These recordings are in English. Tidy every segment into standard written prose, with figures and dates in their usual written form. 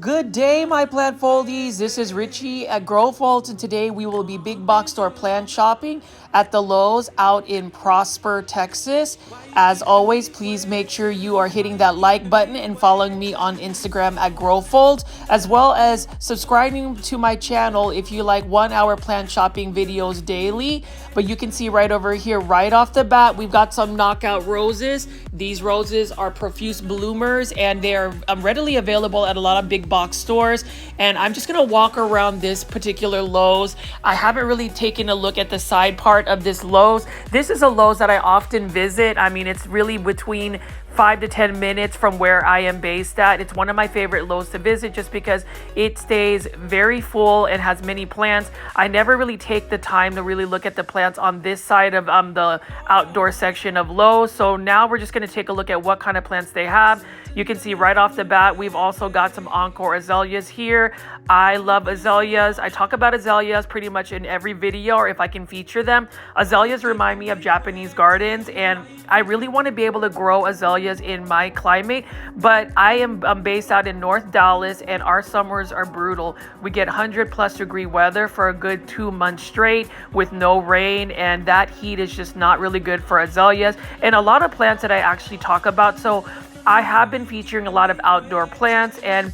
Good day, my plant foldies. This is Richie at Grow Fault, and today we will be big box store plant shopping at the Lowe's out in Prosper, Texas. As always, please make sure you are hitting that like button and following me on Instagram at GrowFold, as well as subscribing to my channel if you like 1 hour plant shopping videos daily. But you can see right over here, right off the bat, we've got some knockout roses. These roses are profuse bloomers and they're readily available at a lot of big box stores. And I'm just gonna walk around this particular Lowe's. I haven't really taken a look at the side part of this Lowe's. This is a Lowe's that I often visit. I mean, it's really between 5 to 10 minutes from where I am based at. It's one of my favorite Lowe's to visit just because it stays very full and has many plants. I never really take the time to really look at the plants on this side of the outdoor section of Lowe's. So now we're just going to take a look at what kind of plants they have. You can see right off the bat, we've also got some encore azaleas here. I love azaleas. I talk about azaleas pretty much in every video, or if I can feature them. Azaleas remind me of Japanese gardens, and I really want to be able to grow azaleas in my climate, but I am based out in North Dallas, and our summers are brutal. We get 100+ degree weather for a good 2 months straight with no rain, and that heat is just not really good for azaleas and a lot of plants that I actually talk about. So I have been featuring a lot of outdoor plants, and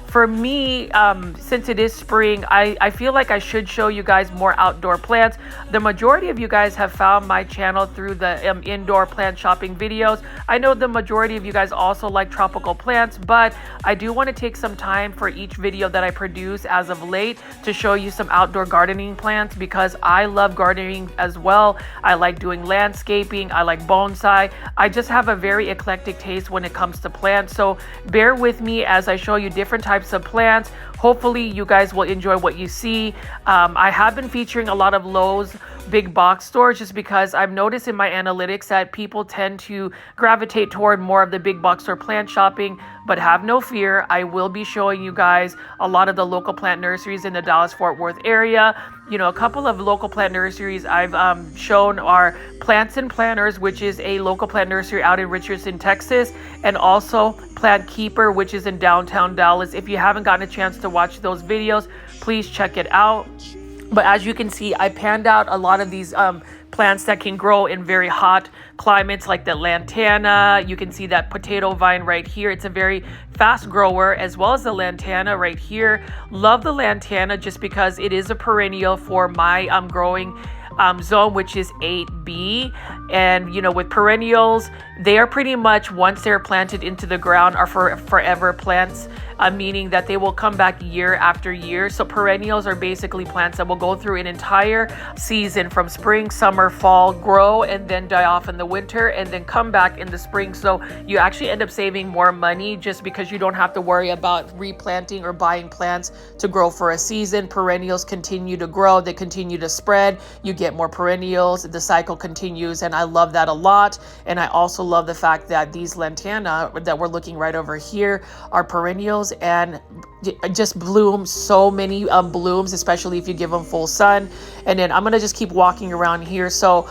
for me, since it is spring, I feel like I should show you guys more outdoor plants. The majority of you guys have found my channel through the indoor plant shopping videos. I know the majority of you guys also like tropical plants, but I do want to take some time for each video that I produce as of late to show you some outdoor gardening plants, because I love gardening as well. I like doing landscaping. I like bonsai. I just have a very eclectic taste when it comes to plants. So bear with me as I show you different types of plants. Hopefully you guys will enjoy what you see. I have been featuring a lot of Lowe's big box stores just because I've noticed in my analytics that people tend to gravitate toward more of the big box store plant shopping. But have no fear, I will be showing you guys a lot of the local plant nurseries in the Dallas-Fort Worth area. You know, a couple of local plant nurseries I've shown are Plants and Planters, which is a local plant nursery out in Richardson, Texas, and also Plant Keeper, which is in downtown Dallas. If you haven't gotten a chance to watch those videos, please check it out. But as you can see, I panned out a lot of these plants that can grow in very hot climates, like the lantana. You can see that potato vine right here. It's a very fast grower, as well as the lantana right here. Love the lantana just because it is a perennial for my growing zone, which is 8B. And you know, with perennials, they are pretty much, once they're planted into the ground, are for forever plants, meaning that they will come back year after year. So perennials are basically plants that will go through an entire season from spring, summer, fall, grow, and then die off in the winter, and then come back in the spring. So you actually end up saving more money just because you don't have to worry about replanting or buying plants to grow for a season. Perennials continue to grow, they continue to spread, you get more perennials, the cycle continues, and I love that a lot. And I also love the fact that these lantana that we're looking right over here are perennials and just bloom so many blooms, especially if you give them full sun. And then I'm gonna just keep walking around here. So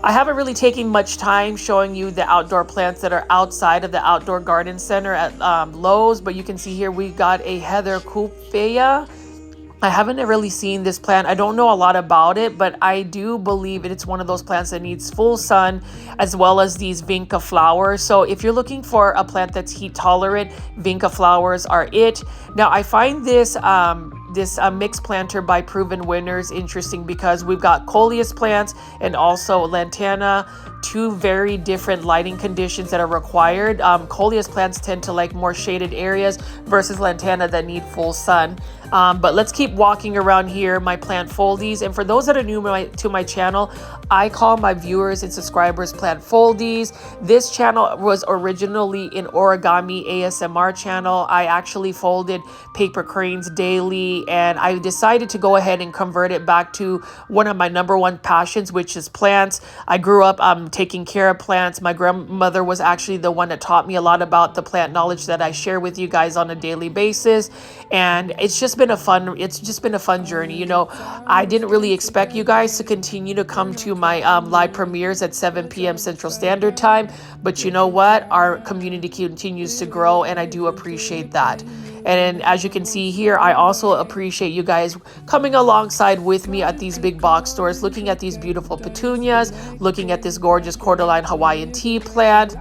I haven't really taken much time showing you the outdoor plants that are outside of the outdoor garden center at Lowe's, but you can see here we got a heather coupea. I haven't really seen this plant. I don't know a lot about it, but I do believe it's one of those plants that needs full sun, as well as these vinca flowers. So if you're looking for a plant that's heat tolerant, vinca flowers are it. Now I find this mixed planter by Proven Winners interesting because we've got coleus plants and also lantana, two very different lighting conditions that are required. Coleus plants tend to like more shaded areas versus lantana that need full sun. But let's keep walking around here, my plant foldies. And for those that are new to my channel, I call my viewers and subscribers plant foldies. This channel was originally an origami ASMR channel. I actually folded paper cranes daily, and I decided to go ahead and convert it back to one of my #1 passions, which is plants. I grew up taking care of plants. My grandmother was actually the one that taught me a lot about the plant knowledge that I share with you guys on a daily basis. And it's just been a fun journey. You know, I didn't really expect you guys to continue to come to my live premieres at 7 p.m. Central Standard Time, but you know what? Our community continues to grow, and I do appreciate that. And as you can see here, I also appreciate you guys coming alongside with me at these big box stores, looking at these beautiful petunias, looking at this gorgeous cordyline Hawaiian tea plant.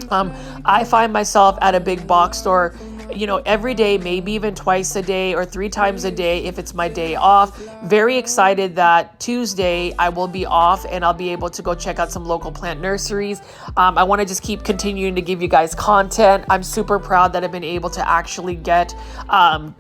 I find myself at a big box store, you know, every day, maybe even twice a day or 3 times a day if it's my day off. Very excited that Tuesday I will be off and I'll be able to go check out some local plant nurseries. I want to just keep continuing to give you guys content. I'm super proud that I've been able to actually get,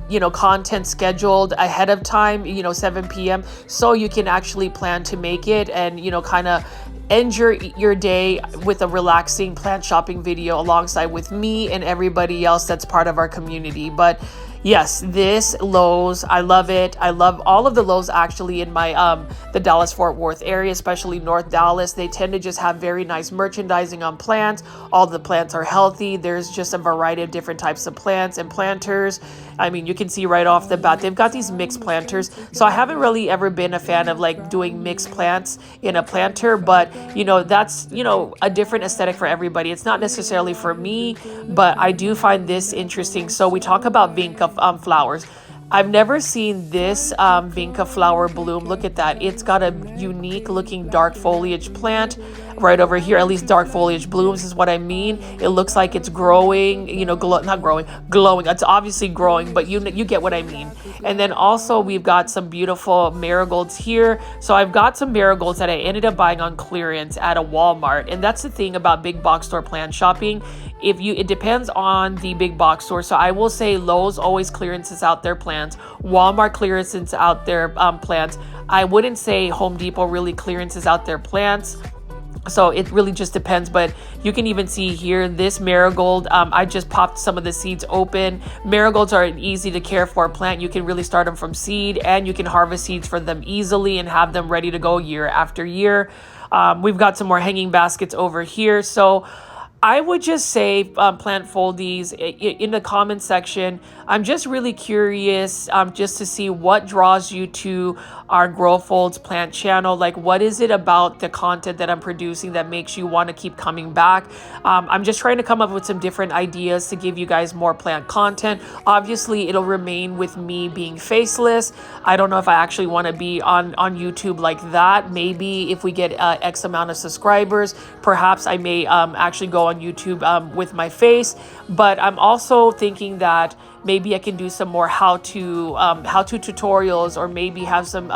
you know, content scheduled ahead of time, you know, 7 p.m. so you can actually plan to make it and, you know, kind of end your day with a relaxing plant shopping video alongside with me and everybody else that's part of our community. But yes, this Lowe's, I love it. I love all of the Lowe's actually in my the Dallas-Fort Worth area, especially North Dallas. They tend to just have very nice merchandising on plants. All the plants are healthy. There's just a variety of different types of plants and planters. I mean, you can see right off the bat, they've got these mixed planters. So I haven't really ever been a fan of like doing mixed plants in a planter, but you know, that's, you know, a different aesthetic for everybody. It's not necessarily for me, but I do find this interesting. So we talk about vinca flowers. I've never seen this vinca flower bloom. Look at that. It's got a unique looking dark foliage plant right over here. At least dark foliage blooms is what I mean. It looks like it's growing, you know, not growing, glowing. It's obviously growing, but you get what I mean. And then also we've got some beautiful marigolds here. So I've got some marigolds that I ended up buying on clearance at a Walmart. And that's the thing about big box store plant shopping. It depends on the big box store. So I will say Lowe's always clearances out their plants. Walmart clearances out their plants. I wouldn't say Home Depot really clearances out their plants. So it really just depends, but you can even see here this marigold. I just popped some of the seeds open. Marigolds are an easy to care for plant. You can really start them from seed and you can harvest seeds for them easily and have them ready to go year after year. We've got some more hanging baskets over here. So I would just say plant foldies in the comment section. I'm just really curious just to see what draws you to our Grow Folds plant channel. Like, what is it about the content that I'm producing that makes you want to keep coming back? I'm just trying to come up with some different ideas to give you guys more plant content. Obviously, it'll remain with me being faceless. I don't know if I actually want to be on YouTube like that. Maybe if we get X amount of subscribers, perhaps I may actually go on YouTube with my face. But I'm also thinking that maybe I can do some more how-to tutorials, or maybe have some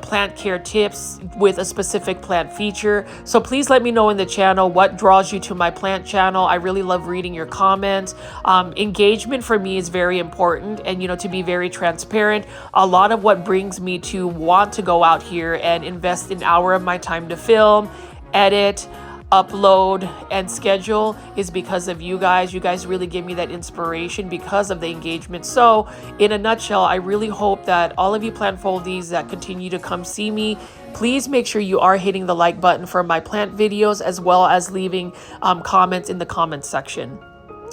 plant care tips with a specific plant feature. So please let me know in the channel what draws you to my plant channel. I really love reading your comments. Engagement for me is very important, and you know, to be very transparent, a lot of what brings me to want to go out here and invest an hour of my time to film, edit, upload, and schedule is because of you guys. You guys really give me that inspiration because of the engagement. So in a nutshell, I really hope that all of you plant foldies that continue to come see me, please make sure you are hitting the like button for my plant videos, as well as leaving comments in the comments section.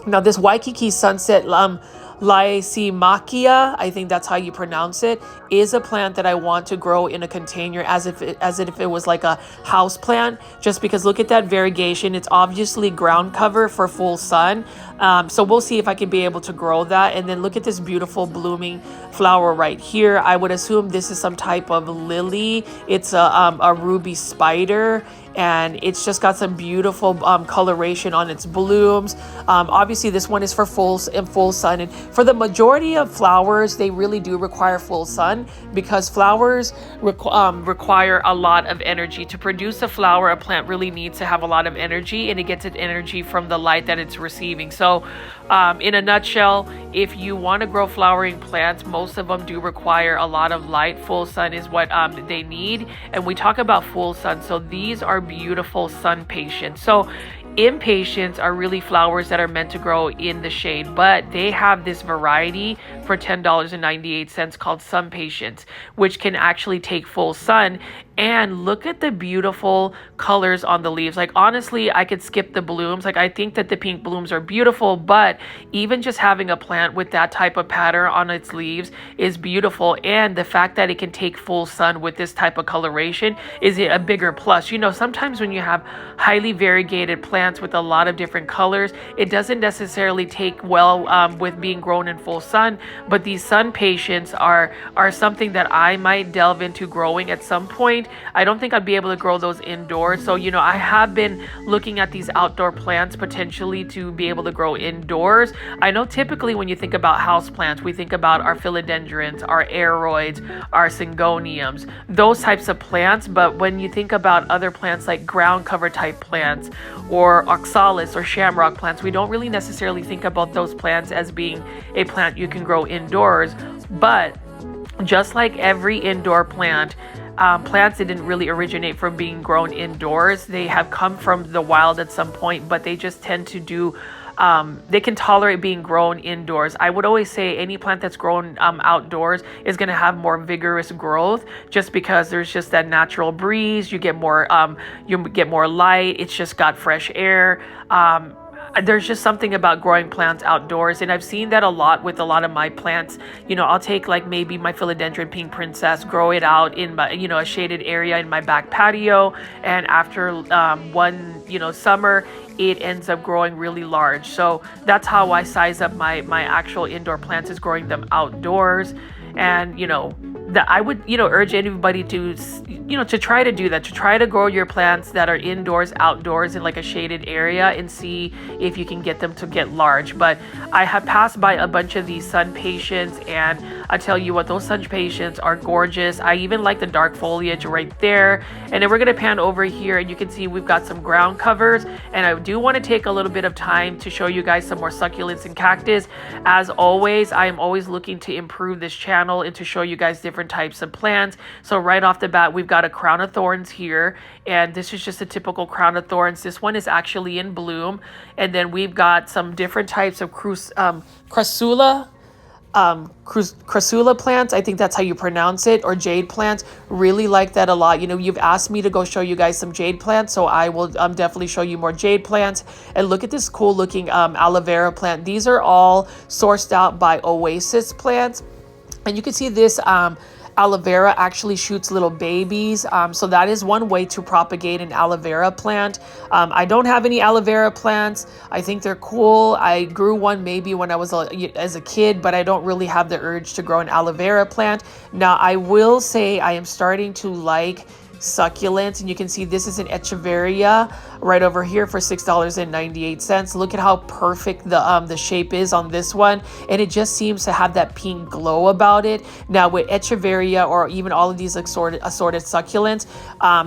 Now this Waikiki Sunset Lysimachia, I think that's how you pronounce it, is a plant that I want to grow in a container as if it was like a house plant, just because look at that variegation. It's obviously ground cover for full sun. So we'll see if I can be able to grow that. And then look at this beautiful blooming flower right here. I would assume this is some type of lily. It's a ruby spider, and it's just got some beautiful coloration on its blooms. Obviously this one is for full sun, and for the majority of flowers they really do require full sun, because flowers require a lot of energy. To produce a flower, a plant really needs to have a lot of energy, and it gets its energy from the light that it's receiving. So in a nutshell, if you want to grow flowering plants, most of them do require a lot of light. Full sun is what they need, and we talk about full sun. So these are beautiful sun patients. So impatiens are really flowers that are meant to grow in the shade, but they have this variety for $10.98 called sun patients, which can actually take full sun. And look at the beautiful colors on the leaves. Like, honestly, I could skip the blooms. Like, I think that the pink blooms are beautiful, but even just having a plant with that type of pattern on its leaves is beautiful. And the fact that it can take full sun with this type of coloration is a bigger plus. You know, sometimes when you have highly variegated plants plants with a lot of different colors. It doesn't necessarily take well with being grown in full sun, but these sun patients are something that I might delve into growing at some point. I don't think I'd be able to grow those indoors. So, you know, I have been looking at these outdoor plants potentially to be able to grow indoors. I know typically when you think about house plants, we think about our philodendrons, our aeroids, our syngoniums, those types of plants. But when you think about other plants like ground cover type plants or oxalis or shamrock plants, we don't really necessarily think about those plants as being a plant you can grow indoors. But just like every indoor plant, plants didn't really originate from being grown indoors. They have come from the wild at some point, but they just tend to do they can tolerate being grown indoors. I would always say any plant that's grown outdoors is going to have more vigorous growth, just because there's just that natural breeze. You get more light. It's just got fresh air. There's just something about growing plants outdoors, and I've seen that a lot with a lot of my plants. You know, I'll take like maybe my philodendron pink princess, grow it out in my, you know, a shaded area in my back patio, and after one, you know, summer, it ends up growing really large. So that's how I size up my actual indoor plants, is growing them outdoors. And, you know, that I would, you know, urge anybody to, you know, to try to do that, to try to grow your plants that are indoors, outdoors in like a shaded area, and see if you can get them to get large. But I have passed by a bunch of these sun patients, and I tell you what, those sun patients are gorgeous. I even like the dark foliage right there. And then we're going to pan over here, and you can see we've got some ground covers, and I do want to take a little bit of time to show you guys some more succulents and cactus. As always, I am always looking to improve this channel and to show you guys different types of plants. So right off the bat, we've got a crown of thorns here, and this is just a typical crown of thorns. This one is actually in bloom. And then we've got some different types of crassula plants. I think that's how you pronounce it, or jade plants. Really like that a lot. You know, you've asked me to go show you guys some jade plants, so I will definitely show you more jade plants. And look at this cool looking aloe vera plant. These are all sourced out by Oasis Plants, and you can see this aloe vera actually shoots little babies. So that is one way to propagate an aloe vera plant. I don't have any aloe vera plants. I think they're cool. I grew one maybe when I was as a kid, but I don't really have the urge to grow an aloe vera plant. Now, I will say I am starting to like succulents, and you can see this is an echeveria right over here for $6.98. Look at how perfect the shape is on this one, and it just seems to have that pink glow about it. Now with echeveria, or even all of these assorted succulents,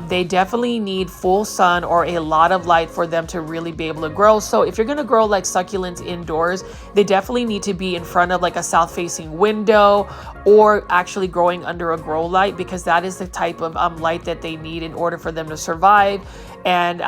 they definitely need full sun or a lot of light for them to really be able to grow. So if you're going to grow like succulents indoors, they definitely need to be in front of like a south facing window, or actually growing under a grow light, because that is the type of light that they need in order for them to survive. And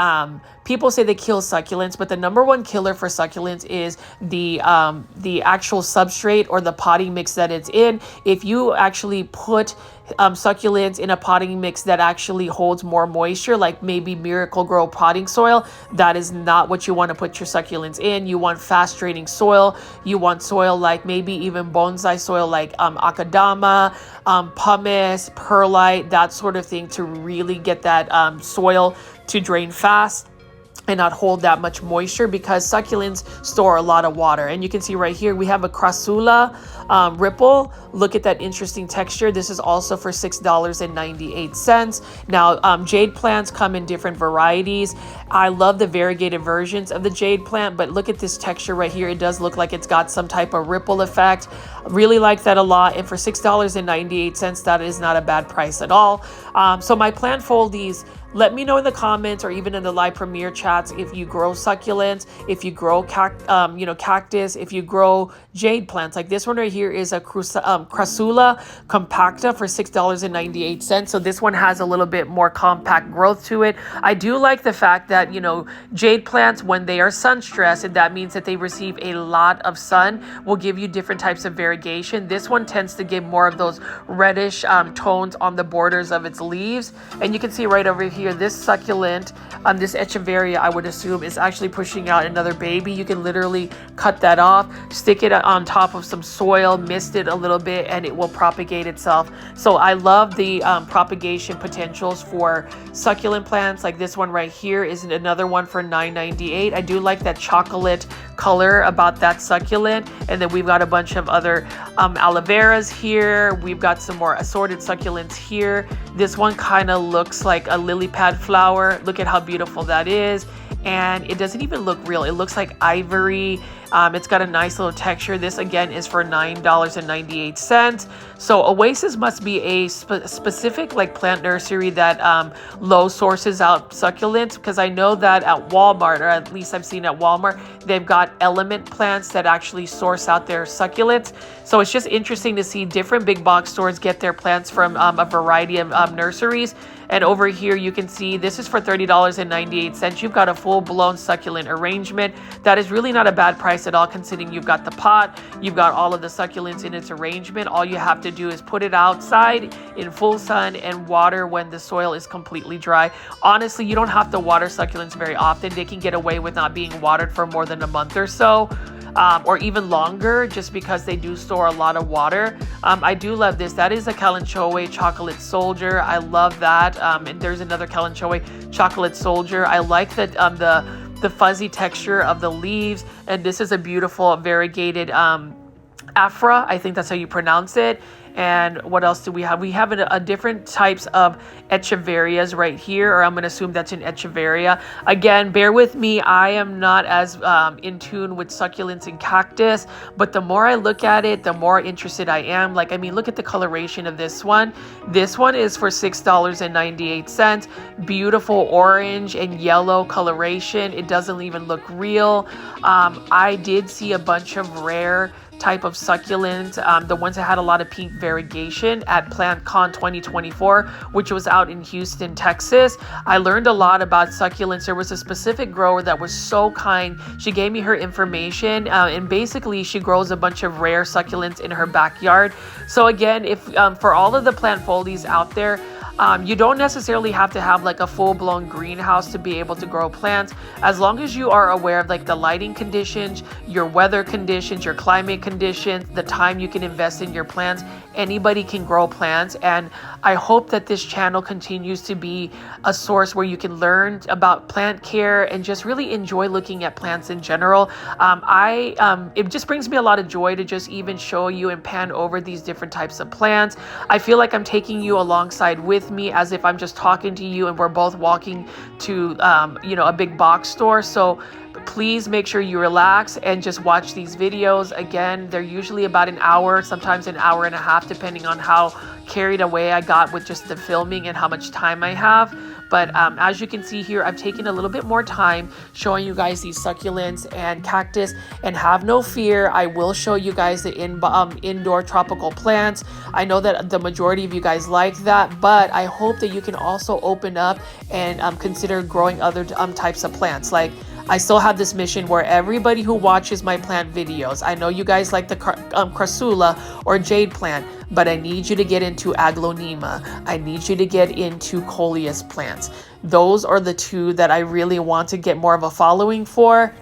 people say they kill succulents, but the number one killer for succulents is the actual substrate or the potting mix that it's in. If you actually put succulents in a potting mix that actually holds more moisture, like maybe Miracle Grow potting soil, that is not what you want to put your succulents in. You want fast draining soil. You want soil like maybe even bonsai soil like akadama, pumice, perlite, that sort of thing, to really get that soil to drain fast and not hold that much moisture, because succulents store a lot of water. And you can see right here we have a crassula ripple. Look at that interesting texture. This is also for $6.98. Now jade plants come in different varieties. I love the variegated versions of the jade plant, but look at this texture right here. It does look like it's got some type of ripple effect. Really like that a lot, and for $6.98, that is not a bad price at all. So my plant foldies, let me know in the comments or even in the live premiere chats if you grow succulents, if you grow cactus, if you grow jade plants. Like this one right here is a crassula compacta for $6.98. So this one has a little bit more compact growth to it. I do like the fact that, you know, jade plants, when they are sun stressed, and that means that they receive a lot of sun, will give you different types of variegation. This one tends to give more of those reddish tones on the borders of its leaves. And you can see right over here, this succulent, this echeveria, I would assume, is actually pushing out another baby. You can literally cut that off, stick it on top of some soil, soil, mist it a little bit, and it will propagate itself. So I love the propagation potentials for succulent plants. Like this one right here is another one for $9.98. I do like that chocolate color about that succulent. And then we've got a bunch of other aloe veras here. We've got some more assorted succulents here. This one kind of looks like a lily pad flower. Look at how beautiful that is. And it doesn't even look real. It looks like ivory. It's got a nice little texture. This again is for $9.98. So Oasis must be a specific like plant nursery that Lowe sources out succulents, because I know that at Walmart, or at least I've seen at Walmart, they've got element plants that actually source out their succulents. So it's just interesting to see different big box stores get their plants from a variety of nurseries. And over here you can see this is for $30.98. You've got a full-blown succulent arrangement. That is really not a bad price at all, considering you've got the pot, you've got all of the succulents in its arrangement. All you have to do is put it outside in full sun and water when the soil is completely dry. Honestly, you don't have to water succulents very often. They can get away with not being watered for more than a month or so. Or even longer, just because they do store a lot of water. I do love this. That is a Kalanchoe chocolate soldier. I love that. And there's another Kalanchoe chocolate soldier. I like that the fuzzy texture of the leaves. And this is a beautiful variegated Afra. I think that's how you pronounce it. And what else do we have? We have a different types of echeverias right here, or I'm going to assume that's an echeveria. Again, bear with me. I am not as in tune with succulents and cactus, but the more I look at it, the more interested I am. Like, I mean, look at the coloration of this one. This one is for $6.98. Beautiful orange and yellow coloration. It doesn't even look real. I did see a bunch of rare type of succulents, the ones that had a lot of pink variegation at PlantCon 2024, which was out in Houston, Texas. I learned a lot about succulents. There was a specific grower that was so kind. She gave me her information, and basically she grows a bunch of rare succulents in her backyard. So again, if for all of the plant foldies out there, you don't necessarily have to have like a full-blown greenhouse to be able to grow plants. As long as you are aware of like the lighting conditions, your weather conditions, your climate conditions, the time you can invest in your plants, anybody can grow plants. And I hope that this channel continues to be a source where you can learn about plant care and just really enjoy looking at plants in general. It just brings me a lot of joy to just even show you and pan over these different types of plants. I feel like I'm taking you alongside with me, as if I'm just talking to you and we're both walking to a big box store. So please make sure you relax and just watch these videos. Again, they're usually about an hour, sometimes an hour and a half, depending on how carried away I got with just the filming and how much time I have. But as you can see here, I've taken a little bit more time showing you guys these succulents and cactus. And have no fear, I will show you guys the indoor tropical plants. I know that the majority of you guys like that, but I hope that you can also open up and consider growing other types of plants. Like, I still have this mission where everybody who watches my plant videos, I know you guys like the crassula or jade plant, but I need you to get into aglaonema. I need you to get into coleus plants. Those are the two that I really want to get more of a following for.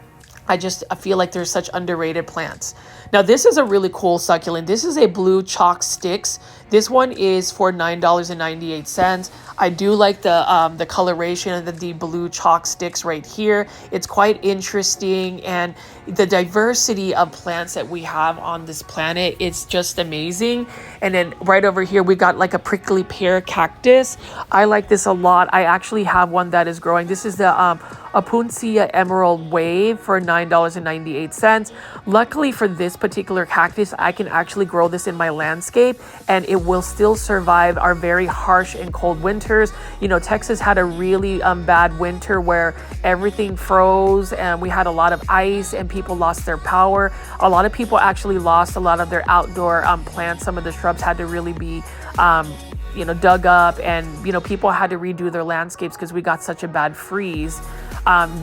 I feel like they're such underrated plants. Now, this is a really cool succulent. This is a blue chalk sticks. This one is for $9.98. I do like the coloration of the blue chalk sticks right here. It's quite interesting, and the diversity of plants that we have on this planet, it's just amazing. And then right over here, we got like a prickly pear cactus. I like this a lot. I actually have one that is growing. This is the Apuncia Emerald Wave for $9.98. Luckily for this particular cactus, I can actually grow this in my landscape and it will still survive our very harsh and cold winters. You know, Texas had a really bad winter where everything froze and we had a lot of ice and people lost their power. A lot of people actually lost a lot of their outdoor plants. Some of the shrubs had to really be dug up, and people had to redo their landscapes because we got such a bad freeze.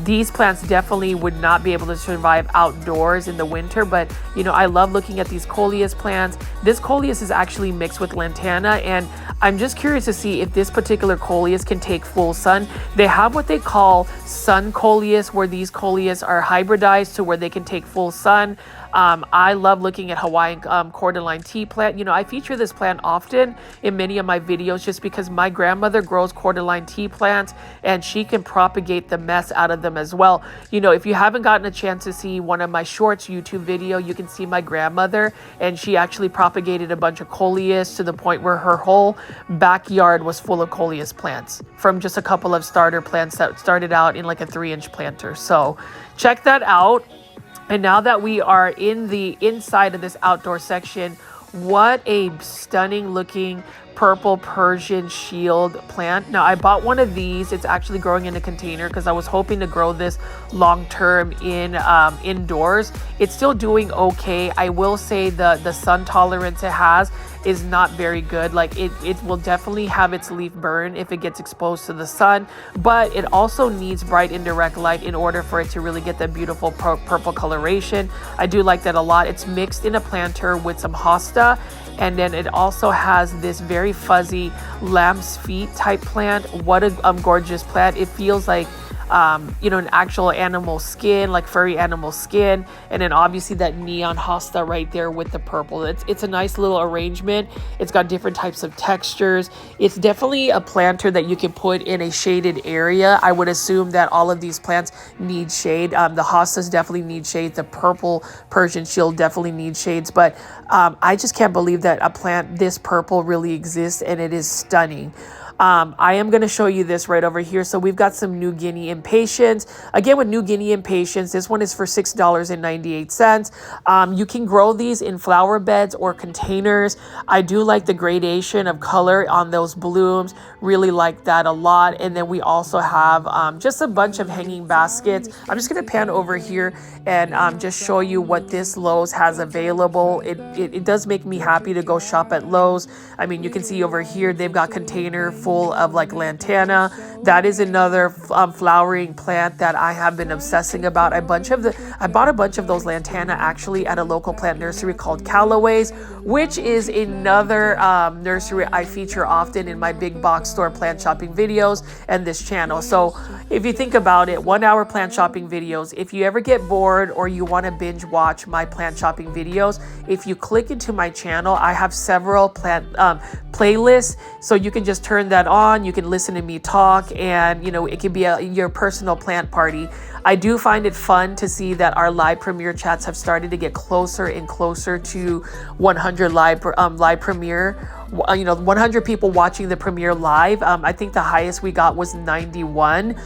These plants definitely would not be able to survive outdoors in the winter, but you know, I love looking at these coleus plants. This coleus is actually mixed with lantana, and I'm just curious to see if this particular coleus can take full sun. They have what they call sun coleus, where these coleus are hybridized to where they can take full sun. I love looking at Hawaiian cordyline tea plant. You know, I feature this plant often in many of my videos just because my grandmother grows cordyline tea plants and she can propagate the mess out of them as well. You know, if you haven't gotten a chance to see one of my shorts YouTube video, you can see my grandmother, and she actually propagated a bunch of coleus to the point where her whole backyard was full of coleus plants from just a couple of starter plants that started out in like a 3-inch planter. So check that out. And now that we are in the inside of this outdoor section, what a stunning looking purple Persian shield plant. Now I bought one of these. It's actually growing in a container because I was hoping to grow this long term in indoors. It's still doing okay. I will say the sun tolerance it has is not very good. Like it will definitely have its leaf burn if it gets exposed to the sun, but it also needs bright indirect light in order for it to really get that beautiful purple coloration. I do like that a lot. It's mixed in a planter with some hosta, and then it also has this very fuzzy lamb's feet type plant. What a gorgeous plant. It feels like you know, an actual animal skin, like furry animal skin, and then obviously that neon hosta right there with the purple. It's a nice little arrangement. It's got different types of textures. It's definitely a planter that you can put in a shaded area. I would assume that all of these plants need shade. The hostas definitely need shade. The purple Persian shield definitely needs shades, but I just can't believe that a plant this purple really exists, and it is stunning. I am going to show you this right over here. So we've got some New Guinea impatiens. Again, with New Guinea impatiens, this one is for $6.98. You can grow these in flower beds or containers. I do like the gradation of color on those blooms. Really like that a lot. And then we also have just a bunch of hanging baskets. I'm just going to pan over here and just show you what this Lowe's has available. It does make me happy to go shop at Lowe's. I mean, you can see over here, they've got container full of like lantana. That is another flowering plant that I have been obsessing about. I bought a bunch of those lantana actually at a local plant nursery called Callaway's, which is another nursery I feature often in my big box store plant shopping videos and this channel. So if you think about it, 1 hour plant shopping videos, if you ever get bored or you want to binge watch my plant shopping videos, if you click into my channel, I have several plant playlists, so you can just turn that on. You can listen to me talk, and you know, it can be your personal plant party. I do find it fun to see that our live premiere chats have started to get closer and closer to 100 live premiere. You know, 100 people watching the premiere live. I think the highest we got was 91.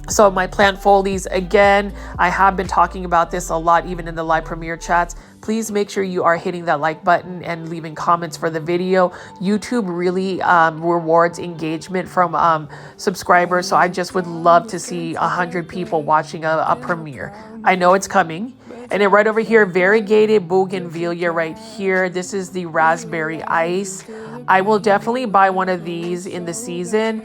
So my plant folies, again, I have been talking about this a lot, even in the live premiere chats. Please make sure you are hitting that like button and leaving comments for the video. YouTube really rewards engagement from subscribers. So I just would love to see 100 people watching a premiere. I know it's coming. And then right over here, variegated bougainvillea right here. This is the raspberry ice. I will definitely buy one of these in the season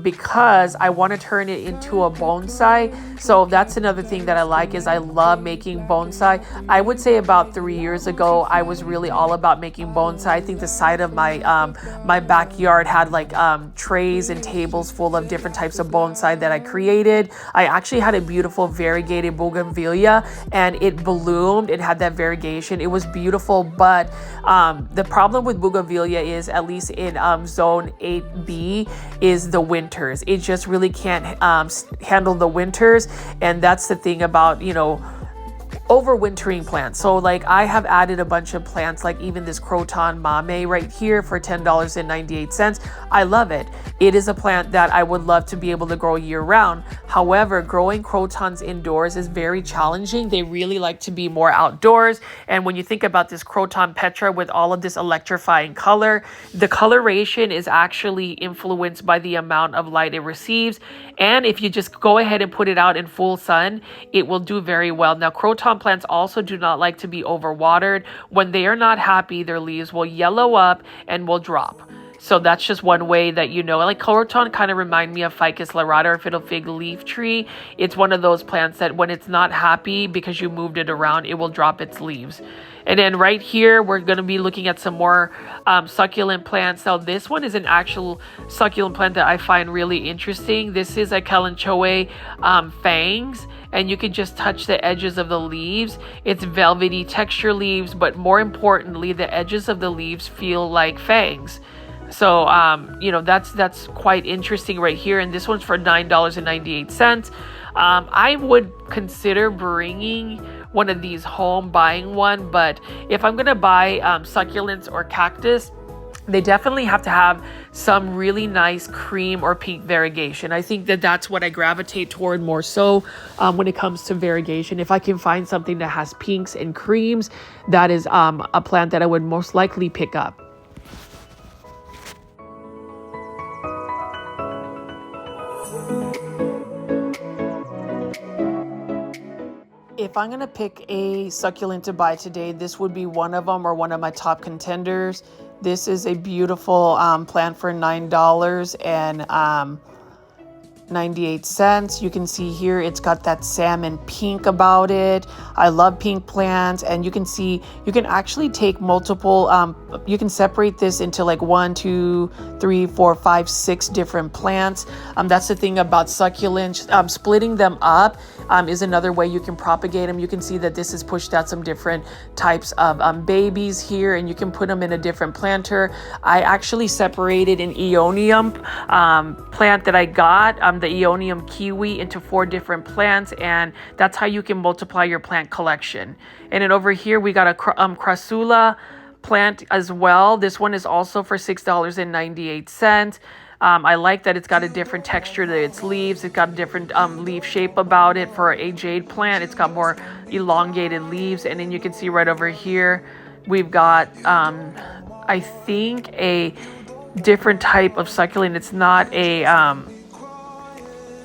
because I want to turn it into a bonsai. So that's another thing that I like, is I love making bonsai. I would say about 3 years ago, I was really all about making bonsai. I think the side of my my backyard had like trays and tables full of different types of bonsai that I created. I actually had a beautiful variegated bougainvillea, and it bloomed. It had that variegation. It was beautiful, but the problem with bougainvillea is, at least in zone 8B, is the winters. It just really can't handle the winters, and that's the thing about, you know, overwintering plants. So like I have added a bunch of plants, like even this croton mame right here for $10.98. I love it. It is a plant that I would love to be able to grow year round. However, growing crotons indoors is very challenging. They really like to be more outdoors. And when you think about this croton petra with all of this electrifying color, the coloration is actually influenced by the amount of light it receives. And if you just go ahead and put it out in full sun, it will do very well. Now, croton plants also do not like to be overwatered. When they are not happy, their leaves will yellow up and will drop. So that's just one way that you know. Like Coroton kind of remind me of Ficus lyrata or fiddle fig leaf tree. It's one of those plants that when it's not happy because you moved it around, it will drop its leaves. And then right here, we're going to be looking at some more succulent plants. Now, this one is an actual succulent plant that I find really interesting. This is a Kalanchoe fangs, and you can just touch the edges of the leaves. It's velvety texture leaves, but more importantly, the edges of the leaves feel like fangs. So, you know, that's quite interesting right here. And this one's for $9.98. I would consider bringing one of these home, buying one. But if I'm going to buy succulents or cactus, they definitely have to have some really nice cream or pink variegation. I think that that's what I gravitate toward more so when it comes to variegation. If I can find something that has pinks and creams, that is a plant that I would most likely pick up. If I'm going to pick a succulent to buy today, this would be one of them, or one of my top contenders. This is a beautiful plant for $9.98. You can see here it's got that salmon pink about it. I love pink plants, and you can see you can actually take multiple you can separate this into like 1, 2, 3, 4, 5, 6 different plants. That's the thing about succulents. Splitting them up is another way you can propagate them. You can see that this has pushed out some different types of babies here, and you can put them in a different planter. I actually separated an Aeonium plant that I got, the Aeonium kiwi, into 4 different plants, and that's how you can multiply your plant collection. And then over here we got a Crassula plant as well. This one is also for $6.98. I like that it's got a different texture to its leaves. It's got a different leaf shape about it. For a jade plant, it's got more elongated leaves. And then you can see right over here, we've got, I think, a different type of succulent. It's not a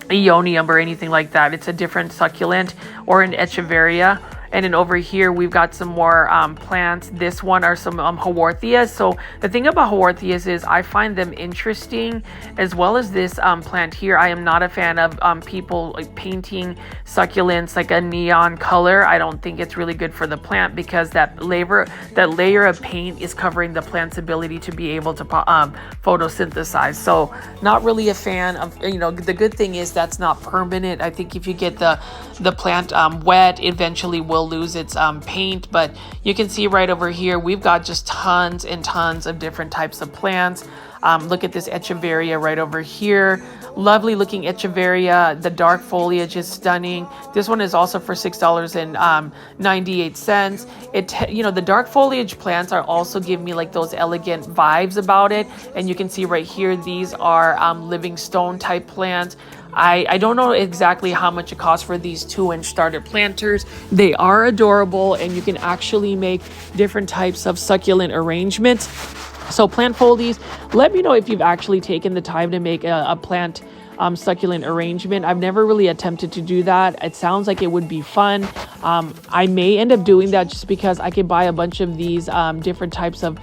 Aeonium or anything like that. It's a different succulent, or an Echeveria. And then over here, we've got some more plants. This one are some Haworthias. So the thing about Haworthias is I find them interesting, as well as this plant here. I am not a fan of people like painting succulents like a neon color. I don't think it's really good for the plant, because that layer of paint is covering the plant's ability to be able to photosynthesize. So not really a fan of, you know, the good thing is that's not permanent. I think if you get the plant wet, eventually will lose its paint. But you can see right over here, we've got just tons and tons of different types of plants. Look at this Echeveria right over here. Lovely looking Echeveria. The dark foliage is stunning. This one is also for $6.98. You know, the dark foliage plants are also give me like those elegant vibes about it. And you can see right here, these are living stone type plants. I don't know exactly how much it costs for these 2-inch starter planters. They are adorable, and you can actually make different types of succulent arrangements. So plant foldies, let me know if you've actually taken the time to make a plant succulent arrangement. I've never really attempted to do that. It sounds like it would be fun. I may end up doing that just because I could buy a bunch of these different types of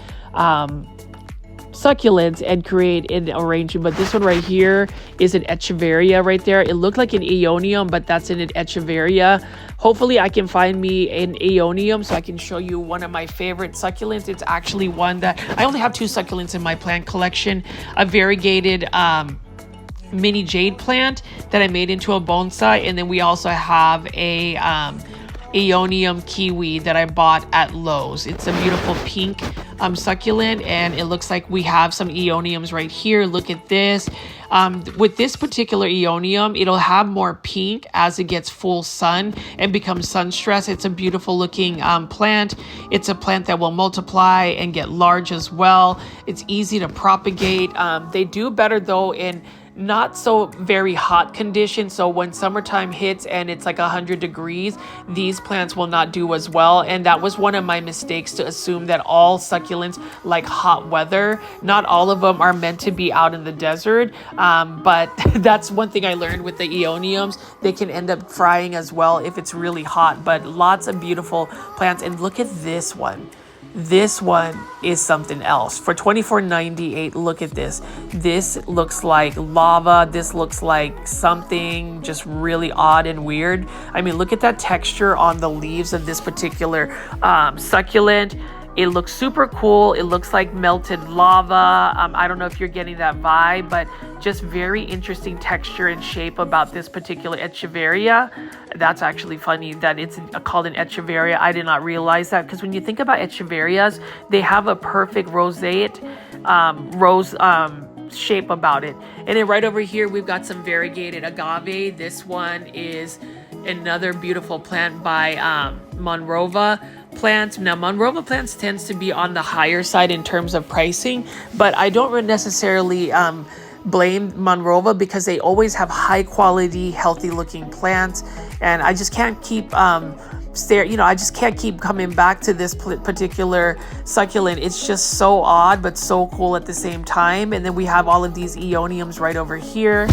succulents and create an arrangement. But this one right here is an Echeveria right there. It looked like an Aeonium, but that's an Echeveria. Hopefully I can find me an Aeonium so I can show you one of my favorite succulents. It's actually one that I only have 2 succulents in my plant collection. A variegated mini jade plant that I made into a bonsai, and then we also have a Aeonium kiwi that I bought at Lowe's. It's a beautiful pink succulent, and it looks like we have some Aeoniums right here. Look at this. With this particular Aeonium, it'll have more pink as it gets full sun and becomes sun stressed. It's a beautiful looking plant. It's a plant that will multiply and get large as well. It's easy to propagate. They do better though in not so very hot conditions. So when summertime hits and it's like 100 degrees, these plants will not do as well. And that was one of my mistakes, to assume that all succulents like hot weather. Not all of them are meant to be out in the desert. But that's one thing I learned with the Aeoniums. They can end up frying as well if it's really hot, but lots of beautiful plants. And look at this one. This one is something else. For $24.98, look at this. This looks like lava. This looks like something just really odd and weird. I mean, look at that texture on the leaves of this particular succulent. It looks super cool. It looks like melted lava. I don't know if you're getting that vibe, but just very interesting texture and shape about this particular echeveria. That's actually funny that it's called an echeveria. I did not realize that, because when you think about echeverias, they have a perfect roseate rose shape about it. And then right over here, we've got some variegated agave. This one is another beautiful plant by Monrova Plants. Now, Monrova Plants tends to be on the higher side in terms of pricing, but I don't necessarily blame Monrova, because they always have high quality, healthy looking plants, and I just can't keep I just can't keep coming back to this particular succulent. It's just so odd, but so cool at the same time. And then we have all of these aeoniums right over here.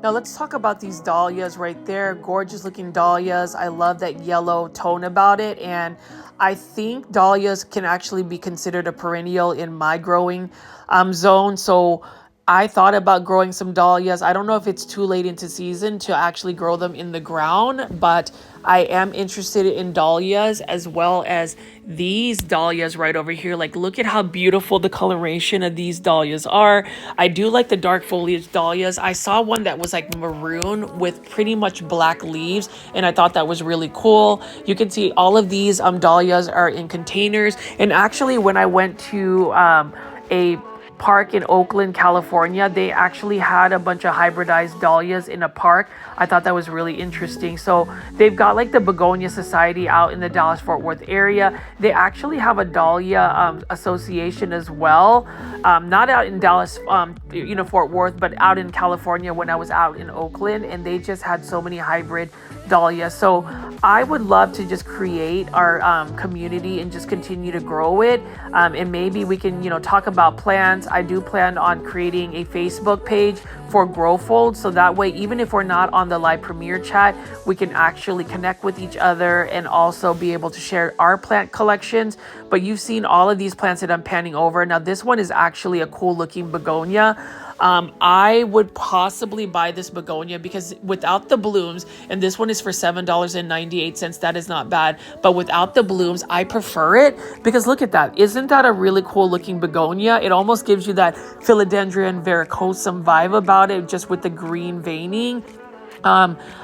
Now let's talk about these dahlias right there. Gorgeous looking dahlias. I love that yellow tone about it. And I think dahlias can actually be considered a perennial in my growing zone. So I thought about growing some dahlias. I don't know if it's too late into season to actually grow them in the ground, but I am interested in dahlias, as well as these dahlias right over here. Like, look at how beautiful the coloration of these dahlias are. I do like the dark foliage dahlias. I saw one that was like maroon with pretty much black leaves, and I thought that was really cool. You can see all of these dahlias are in containers. And actually, when I went to a park in Oakland, California, they actually had a bunch of hybridized dahlias in a park. I thought that was really interesting. So they've got like the Begonia Society out in the Dallas-Fort Worth area. They actually have a dahlia association as well. Not out in Dallas, Fort Worth, but out in California when I was out in Oakland, and they just had so many hybrid dahlia. So I would love to just create our community and just continue to grow it. And maybe we can, talk about plants. I do plan on creating a Facebook page for GrowFold, so that way, even if we're not on the live premiere chat, we can actually connect with each other and also be able to share our plant collections. But you've seen all of these plants that I'm panning over. Now, this one is actually a cool looking begonia. I would possibly buy this begonia because without the blooms, and this one is for $7.98. That is not bad. But without the blooms, I prefer it because look at that. Isn't that a really cool looking begonia? It almost gives you that philodendron verrucosum vibe about it, just with the green veining.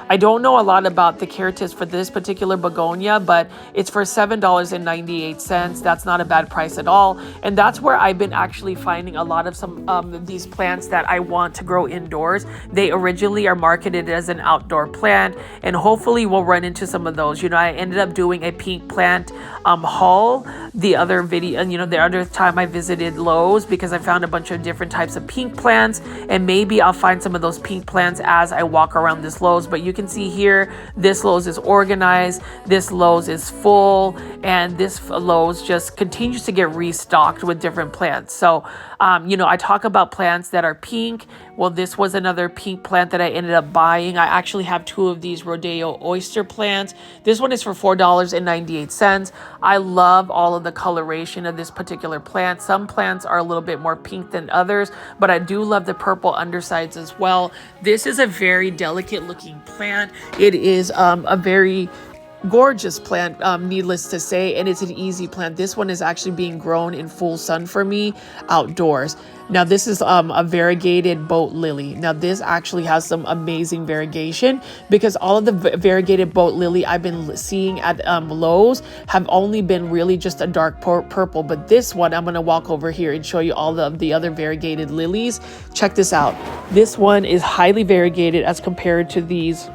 I don't know a lot about the caritas for this particular begonia, but it's for $7.98. That's not a bad price at all. And that's where I've been actually finding a lot of some of these plants that I want to grow indoors. They originally are marketed as an outdoor plant, and hopefully we'll run into some of those. I ended up doing a pink plant haul the other video, and the other time I visited Lowe's because I found a bunch of different types of pink plants, and maybe I'll find some of those pink plants as I walk around this Lowe's. But you can see here, this Lowe's is organized, this Lowe's is full, and this Lowe's just continues to get restocked with different plants. So I talk about plants that are pink. Well, this was another pink plant that I ended up buying. I actually have two of these Rodeo oyster plants. This one is for $4.98. I love all of the coloration of this particular plant. Some plants are a little bit more pink than others, but I do love the purple undersides as well. This is a very delicate looking plant. It is a very gorgeous plant, needless to say, and it's an easy plant. This one is actually being grown in full sun for me outdoors. Now this is a variegated boat lily. Now this actually has some amazing variegation because all of the variegated boat lily I've been seeing at Lowe's have only been really just a dark purple, but this one, I'm going to walk over here and show you all of the other variegated lilies. Check this out. This one is highly variegated as compared to these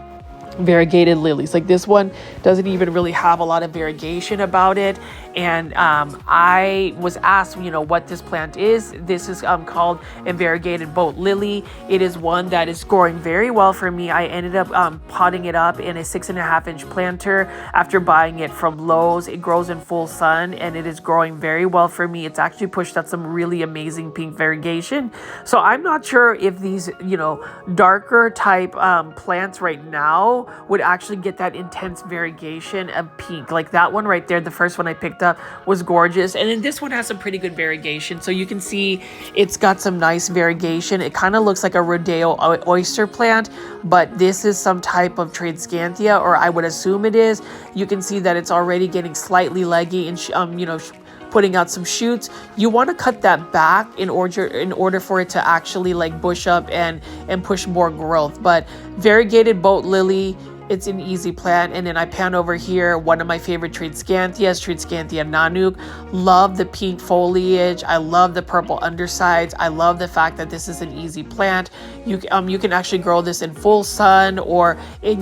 variegated lilies. Like this one doesn't even really have a lot of variegation about it. And I was asked, what this plant is. This is called variegated boat lily. It is one that is growing very well for me. I ended up potting it up in a 6.5-inch planter after buying it from Lowe's. It grows in full sun and it is growing very well for me. It's actually pushed out some really amazing pink variegation. So I'm not sure if these, darker type plants right now would actually get that intense variegation of pink. Like that one right there, the first one I picked up was gorgeous. And then this one has some pretty good variegation. So you can see it's got some nice variegation. It kind of looks like a rodeo oyster plant, but this is some type of tradescantia, or I would assume it is. You can see that it's already getting slightly leggy and, putting out some shoots. You want to cut that back in order for it to actually like bush up and push more growth. But variegated boat lily, it's an easy plant. And then I pan over here, one of my favorite tradescantias, Tradescantia nanuk. Love the pink foliage. I love the purple undersides. I love the fact that this is an easy plant. You can actually grow this in full sun or in,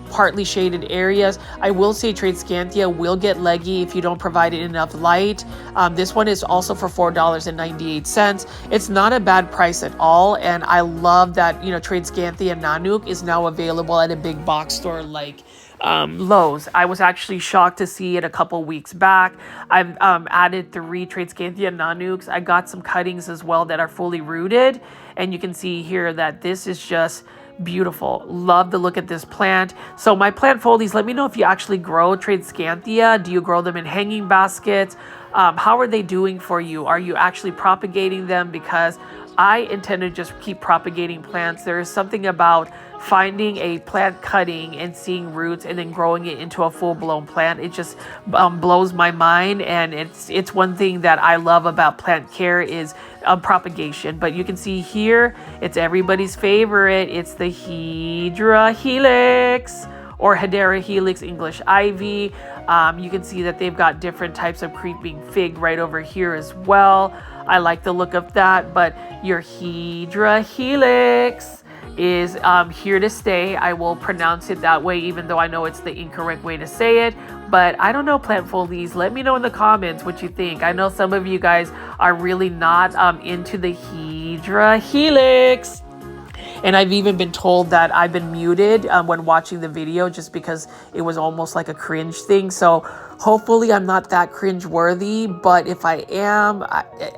partly shaded areas. I will say Tradescantia will get leggy if you don't provide it enough light. This one is also for $4.98. It's not a bad price at all. And I love that, Tradescantia nanuk is now available at a big box store like Lowe's. I was actually shocked to see it a couple weeks back. I've added 3 Tradescantia nanuks. I got some cuttings as well that are fully rooted, and you can see here that this is just beautiful. Love the look at this plant. So my plant folies, let me know if you actually grow Tradescantia. Do you grow them in hanging baskets? How are they doing for you? Are you actually propagating them? Because I intend to just keep propagating plants. There is something about finding a plant cutting and seeing roots and then growing it into a full-blown plant. It just blows my mind, and it's one thing that I love about plant care is propagation. But you can see here, it's everybody's favorite. It's the Hedera helix, or Hedera helix English ivy. You can see that they've got different types of creeping fig right over here as well. I like the look of that, but your Hedera helix is here to stay. I will pronounce it that way, even though I know it's the incorrect way to say it. But I don't know, plant folies. Let me know in the comments what you think. I know some of you guys are really not into the Hedera helix. And I've even been told that I've been muted when watching the video just because it was almost like a cringe thing. So hopefully I'm not that cringe worthy, but if I am,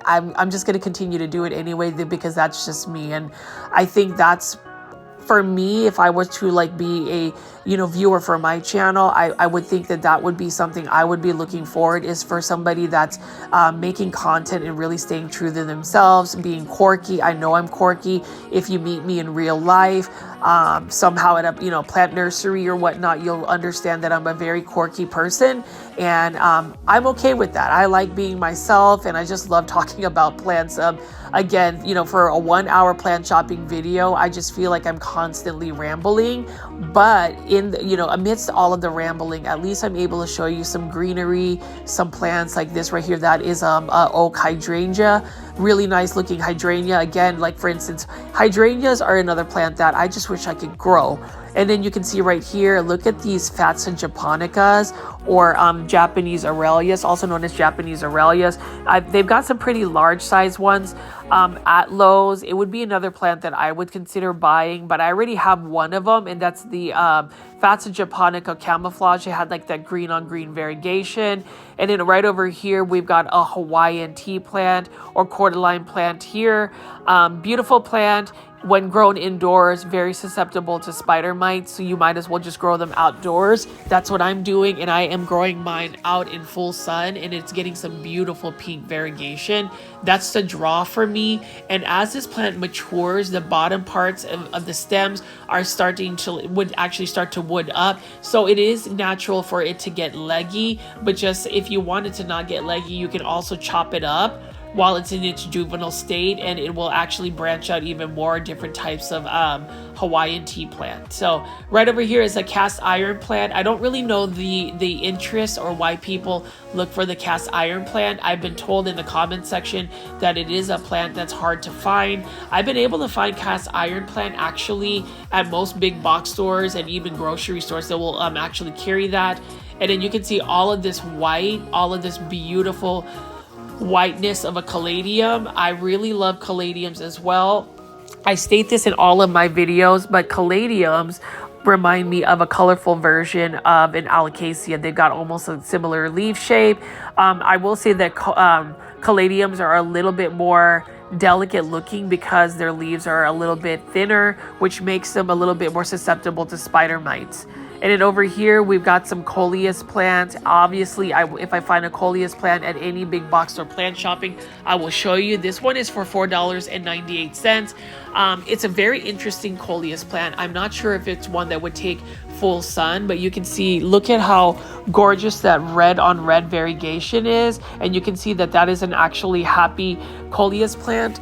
I'm just going to continue to do it anyway because that's just me. And I think that's, for me, if I was to like be a viewer for my channel, I would think that would be something I would be looking forward, is for somebody that's making content and really staying true to themselves, being quirky. I know I'm quirky. If you meet me in real life, somehow at a plant nursery or whatnot, you'll understand that I'm a very quirky person, and I'm okay with that. I like being myself, and I just love talking about plants. Again, for a 1-hour plant shopping video, I just feel like I'm constantly rambling, but amidst all of the rambling, at least I'm able to show you some greenery, some plants like this right here. That is oak hydrangea, really nice looking hydrangea. Again, like for instance, hydrangeas are another plant that I just wish I could grow. And then you can see right here, look at these Fatsa japonicas, or Japanese Aurelius, also known as Japanese Aurelius. They've got some pretty large size ones at Lowe's. It would be another plant that I would consider buying, but I already have one of them, and that's the Fatsa japonica camouflage. It had like that green on green variegation. And then right over here, we've got a Hawaiian tea plant or cordyline plant here. Beautiful plant. When grown indoors, very susceptible to spider mites, so you might as well just grow them outdoors. That's what I'm doing, and I am growing mine out in full sun, and it's getting some beautiful pink variegation. That's the draw for me. And as this plant matures, the bottom parts of the stems are would actually start to wood up. So it is natural for it to get leggy, but just if you want it to not get leggy, you can also chop it up while it's in its juvenile state, and it will actually branch out even more different types of Hawaiian tea plant. So right over here is a cast iron plant. I don't really know the interest or why people look for the cast iron plant. I've been told in the comment section that it is a plant that's hard to find. I've been able to find cast iron plant actually at most big box stores and even grocery stores that will actually carry that. And then you can see all of this white, all of this beautiful whiteness of a caladium. I really love caladiums as well. I state this in all of my videos, but caladiums remind me of a colorful version of an alocasia. They've got almost a similar leaf shape. I will say that caladiums are a little bit more delicate looking because their leaves are a little bit thinner, which makes them a little bit more susceptible to spider mites. And then over here, we've got some coleus plants. Obviously, if I find a coleus plant at any big box store plant shopping, I will show you. This one is for $4.98. It's a very interesting coleus plant. I'm not sure if it's one that would take full sun, but you can see, look at how gorgeous that red on red variegation is. And you can see that that is an actually happy coleus plant.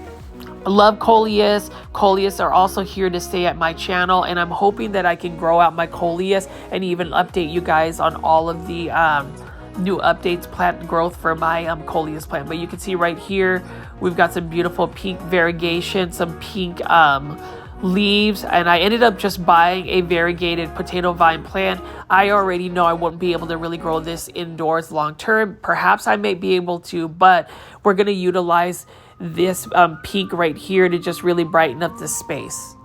I love coleus. Coleus are also here to stay at my channel, and I'm hoping that I can grow out my coleus and even update you guys on all of the new updates, plant growth for my coleus plant. But you can see right here, we've got some beautiful pink variegation, some pink leaves, and I ended up just buying a variegated potato vine plant. I already know I wouldn't be able to really grow this indoors long term. Perhaps I may be able to, but we're going to utilize this pink right here to just really brighten up the space.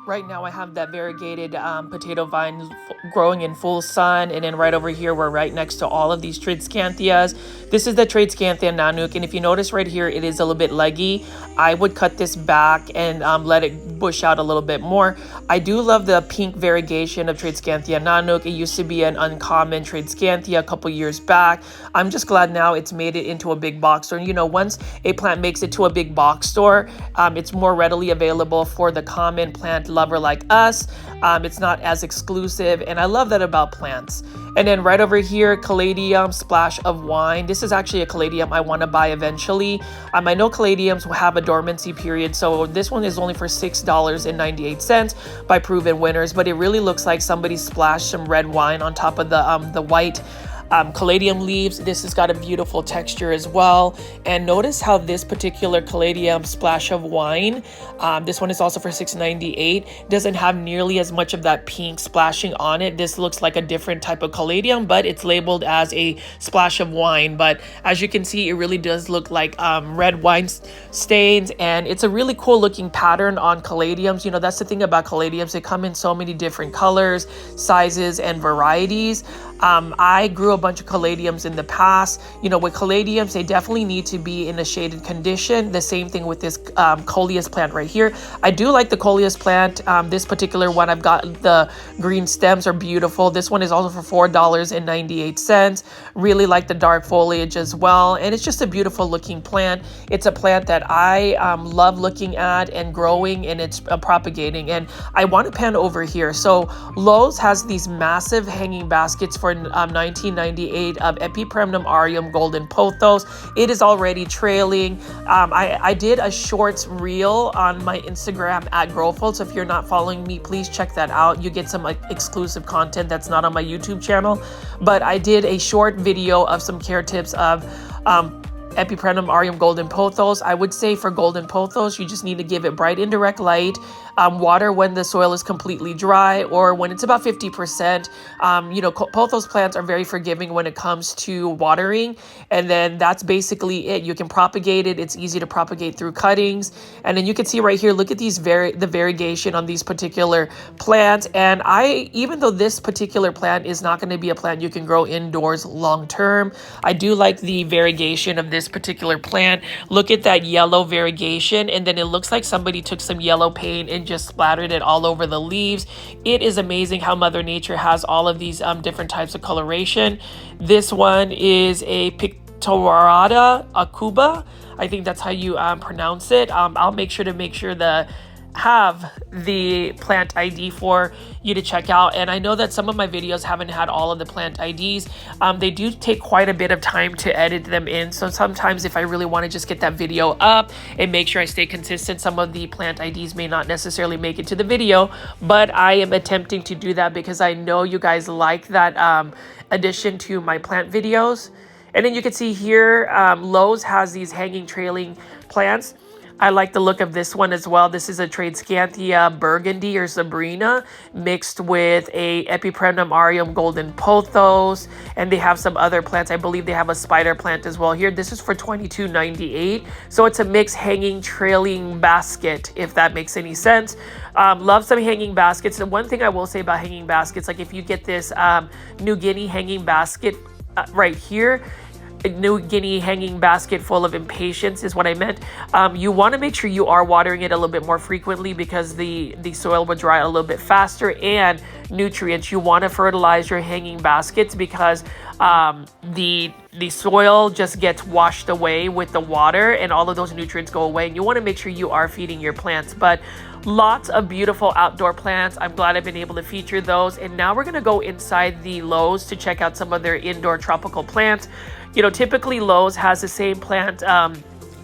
Right now I have that variegated potato vine growing in full sun, and then right over here we're right next to all of these tradescantias. This is the tradescantia nanook, and if you notice right here, it is a little bit leggy. I would cut this back and let it bush out a little bit more. I do love the pink variegation of tradescantia nanook. It used to be an uncommon tradescantia a couple years back. I'm just glad now it's made it into a big box store. And you know, once a plant makes it to a big box store, it's more readily available for the common plant lover like us. It's not as exclusive, and I love that about plants. And then right over here, caladium splash of wine. This is actually a caladium I want to buy eventually. I know caladiums will have a dormancy period, so this one is only for $6.98 by Proven Winners, but it really looks like somebody splashed some red wine on top of the white caladium leaves. This has got a beautiful texture as well. And notice how this particular caladium splash of wine, this one is also for $6.98, doesn't have nearly as much of that pink splashing on it. This looks like a different type of caladium, but it's labeled as a splash of wine. But as you can see, it really does look like red wine stains, and it's a really cool looking pattern on caladiums. You know, that's the thing about caladiums. They come in so many different colors, sizes, and varieties. I grew a bunch of caladiums in the past. You know, with caladiums, they definitely need to be in a shaded condition. The same thing with this coleus plant right here. I do like the coleus plant. This particular one, I've got the green stems are beautiful. This one is also for $4.98. Really like the dark foliage as well. And it's just a beautiful looking plant. It's a plant that I love looking at and growing, and it's propagating. And I want to pan over here. So Lowe's has these massive hanging baskets for $19.98 of Epipremnum aureum golden pothos. It is already trailing. I did a shorts reel on my Instagram at Growfold, so if you're not following me, please check that out. You get some exclusive content that's not on my YouTube channel. But I did a short video of some care tips of Epipremnum aureum golden pothos. I would say for golden pothos, you just need to give it bright indirect light, water when the soil is completely dry or when it's about 50%. You know, pothos plants are very forgiving when it comes to watering, and then that's basically it. You can propagate it. It's easy to propagate through cuttings. And then you can see right here, look at these the variegation on these particular plants. And even though this particular plant is not going to be a plant you can grow indoors long term, I do like the variegation of this particular plant. Look at that yellow variegation, and then it looks like somebody took some yellow paint and just splattered it all over the leaves. It is amazing how Mother Nature has all of these different types of coloration. This one is a Pictorata Akuba. I think that's how you pronounce it. I'll make sure the have the plant ID for you to check out. And I know that some of my videos haven't had all of the plant IDs. They do take quite a bit of time to edit them in. So sometimes if I really want to just get that video up and make sure I stay consistent, some of the plant IDs may not necessarily make it to the video, but I am attempting to do that because I know you guys like that addition to my plant videos. And then you can see here, Lowe's has these hanging trailing plants. I like the look of this one as well. This is a Tradescantia Burgundy or Sabrina mixed with a Epipremnum aureum golden pothos, and they have some other plants. I believe they have a spider plant as well here. This is for $22.98. So it's a mixed hanging trailing basket, if that makes any sense. Love some hanging baskets. And one thing I will say about hanging baskets, like if you get this New Guinea hanging basket right here, New Guinea hanging basket full of impatiens is what I meant. You want to make sure you are watering it a little bit more frequently because the soil will dry a little bit faster, and nutrients. You want to fertilize your hanging baskets because the soil just gets washed away with the water and all of those nutrients go away, and you want to make sure you are feeding your plants. But lots of beautiful outdoor plants. I'm glad I've been able to feature those. And now we're going to go inside the Lowe's to check out some of their indoor tropical plants. You know, typically Lowe's has the same plant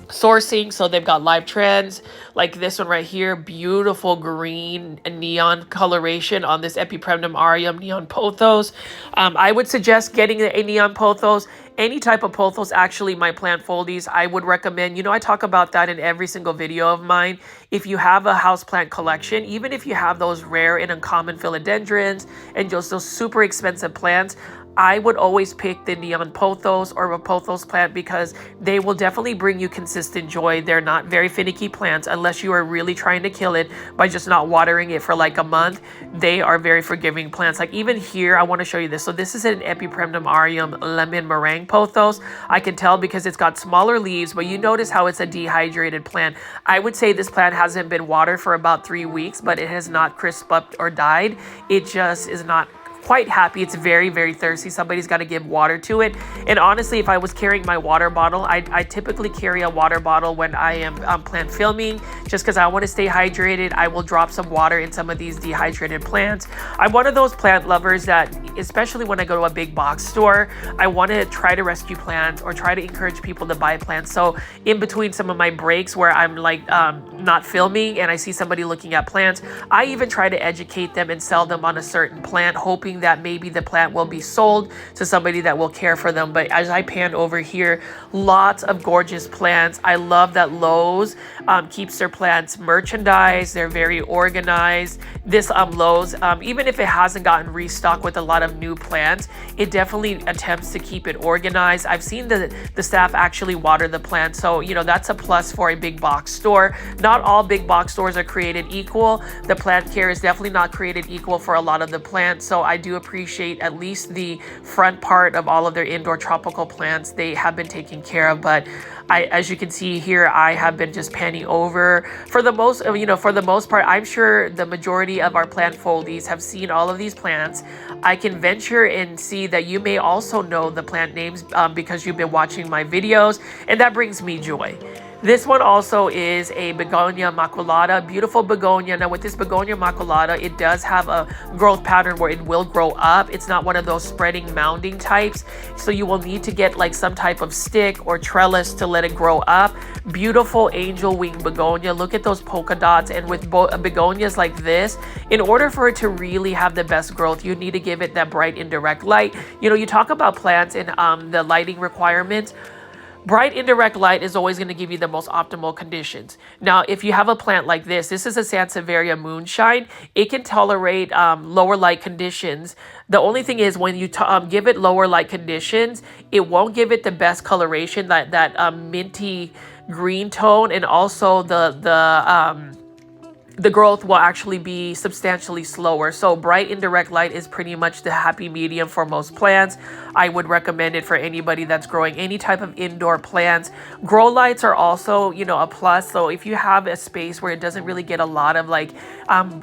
sourcing. So they've got live trends like this one right here, beautiful green and neon coloration on this Epipremnum aureum neon pothos. I would suggest getting a neon pothos. Any type of pothos, actually, my plant foldies, I would recommend. You know, I talk about that in every single video of mine. If you have a houseplant collection, even if you have those rare and uncommon philodendrons and just those super expensive plants, I would always pick the neon pothos or a pothos plant because they will definitely bring you consistent joy. They're not very finicky plants unless you are really trying to kill it by just not watering it for like a month. They are very forgiving plants. Like even here, I want to show you this. So this is an Epipremnum aureum lemon meringue pothos. I can tell because it's got smaller leaves, but you notice how it's a dehydrated plant. I would say this plant hasn't been watered for about 3 weeks, but it has not crisped up or died. It just is not quite happy. It's very, very thirsty. Somebody's got to give water to it. And honestly, if I was carrying my water bottle, I typically carry a water bottle when I am plant filming, just because I want to stay hydrated. I will drop some water in some of these dehydrated plants. I'm one of those plant lovers that, especially when I go to a big box store, I want to try to rescue plants or try to encourage people to buy plants. So in between some of my breaks where I'm like not filming and I see somebody looking at plants, I even try to educate them and sell them on a certain plant, hoping that maybe the plant will be sold to somebody that will care for them. But as I pan over here, lots of gorgeous plants. I love that Lowe's keeps their plants merchandised. They're very organized. This Lowe's, even if it hasn't gotten restocked with a lot of new plants, it definitely attempts to keep it organized. I've seen the staff actually water the plants, so you know that's a plus for a big box store. Not all big box stores are created equal. The plant care is definitely not created equal for a lot of the plants, so I do appreciate at least the front part of all of their indoor tropical plants. They have been taken care of, but as you can see here, I have been just panning over for the most, for the most part. I'm sure the majority of our plant foldies have seen all of these plants. I can venture and see that you may also know the plant names because you've been watching my videos, and that brings me joy. This one also is a begonia maculata, beautiful begonia. Now with this begonia maculata, it does have a growth pattern where it will grow up. It's not one of those spreading mounding types. So you will need to get like some type of stick or trellis to let it grow up. Beautiful angel wing begonia. Look at those polka dots. And with begonias like this, in order for it to really have the best growth, you need to give it that bright indirect light. You know, you talk about plants and the lighting requirements. Bright indirect light is always going to give you the most optimal conditions. Now, if you have a plant like this is a Sansevieria moonshine. It can tolerate lower light conditions. The only thing is when you give it lower light conditions, it won't give it the best coloration, that minty green tone, and also the growth will actually be substantially slower. So bright indirect light is pretty much the happy medium for most plants. I would recommend it for anybody that's growing any type of indoor plants. Grow lights are also, a plus. So if you have a space where it doesn't really get a lot of like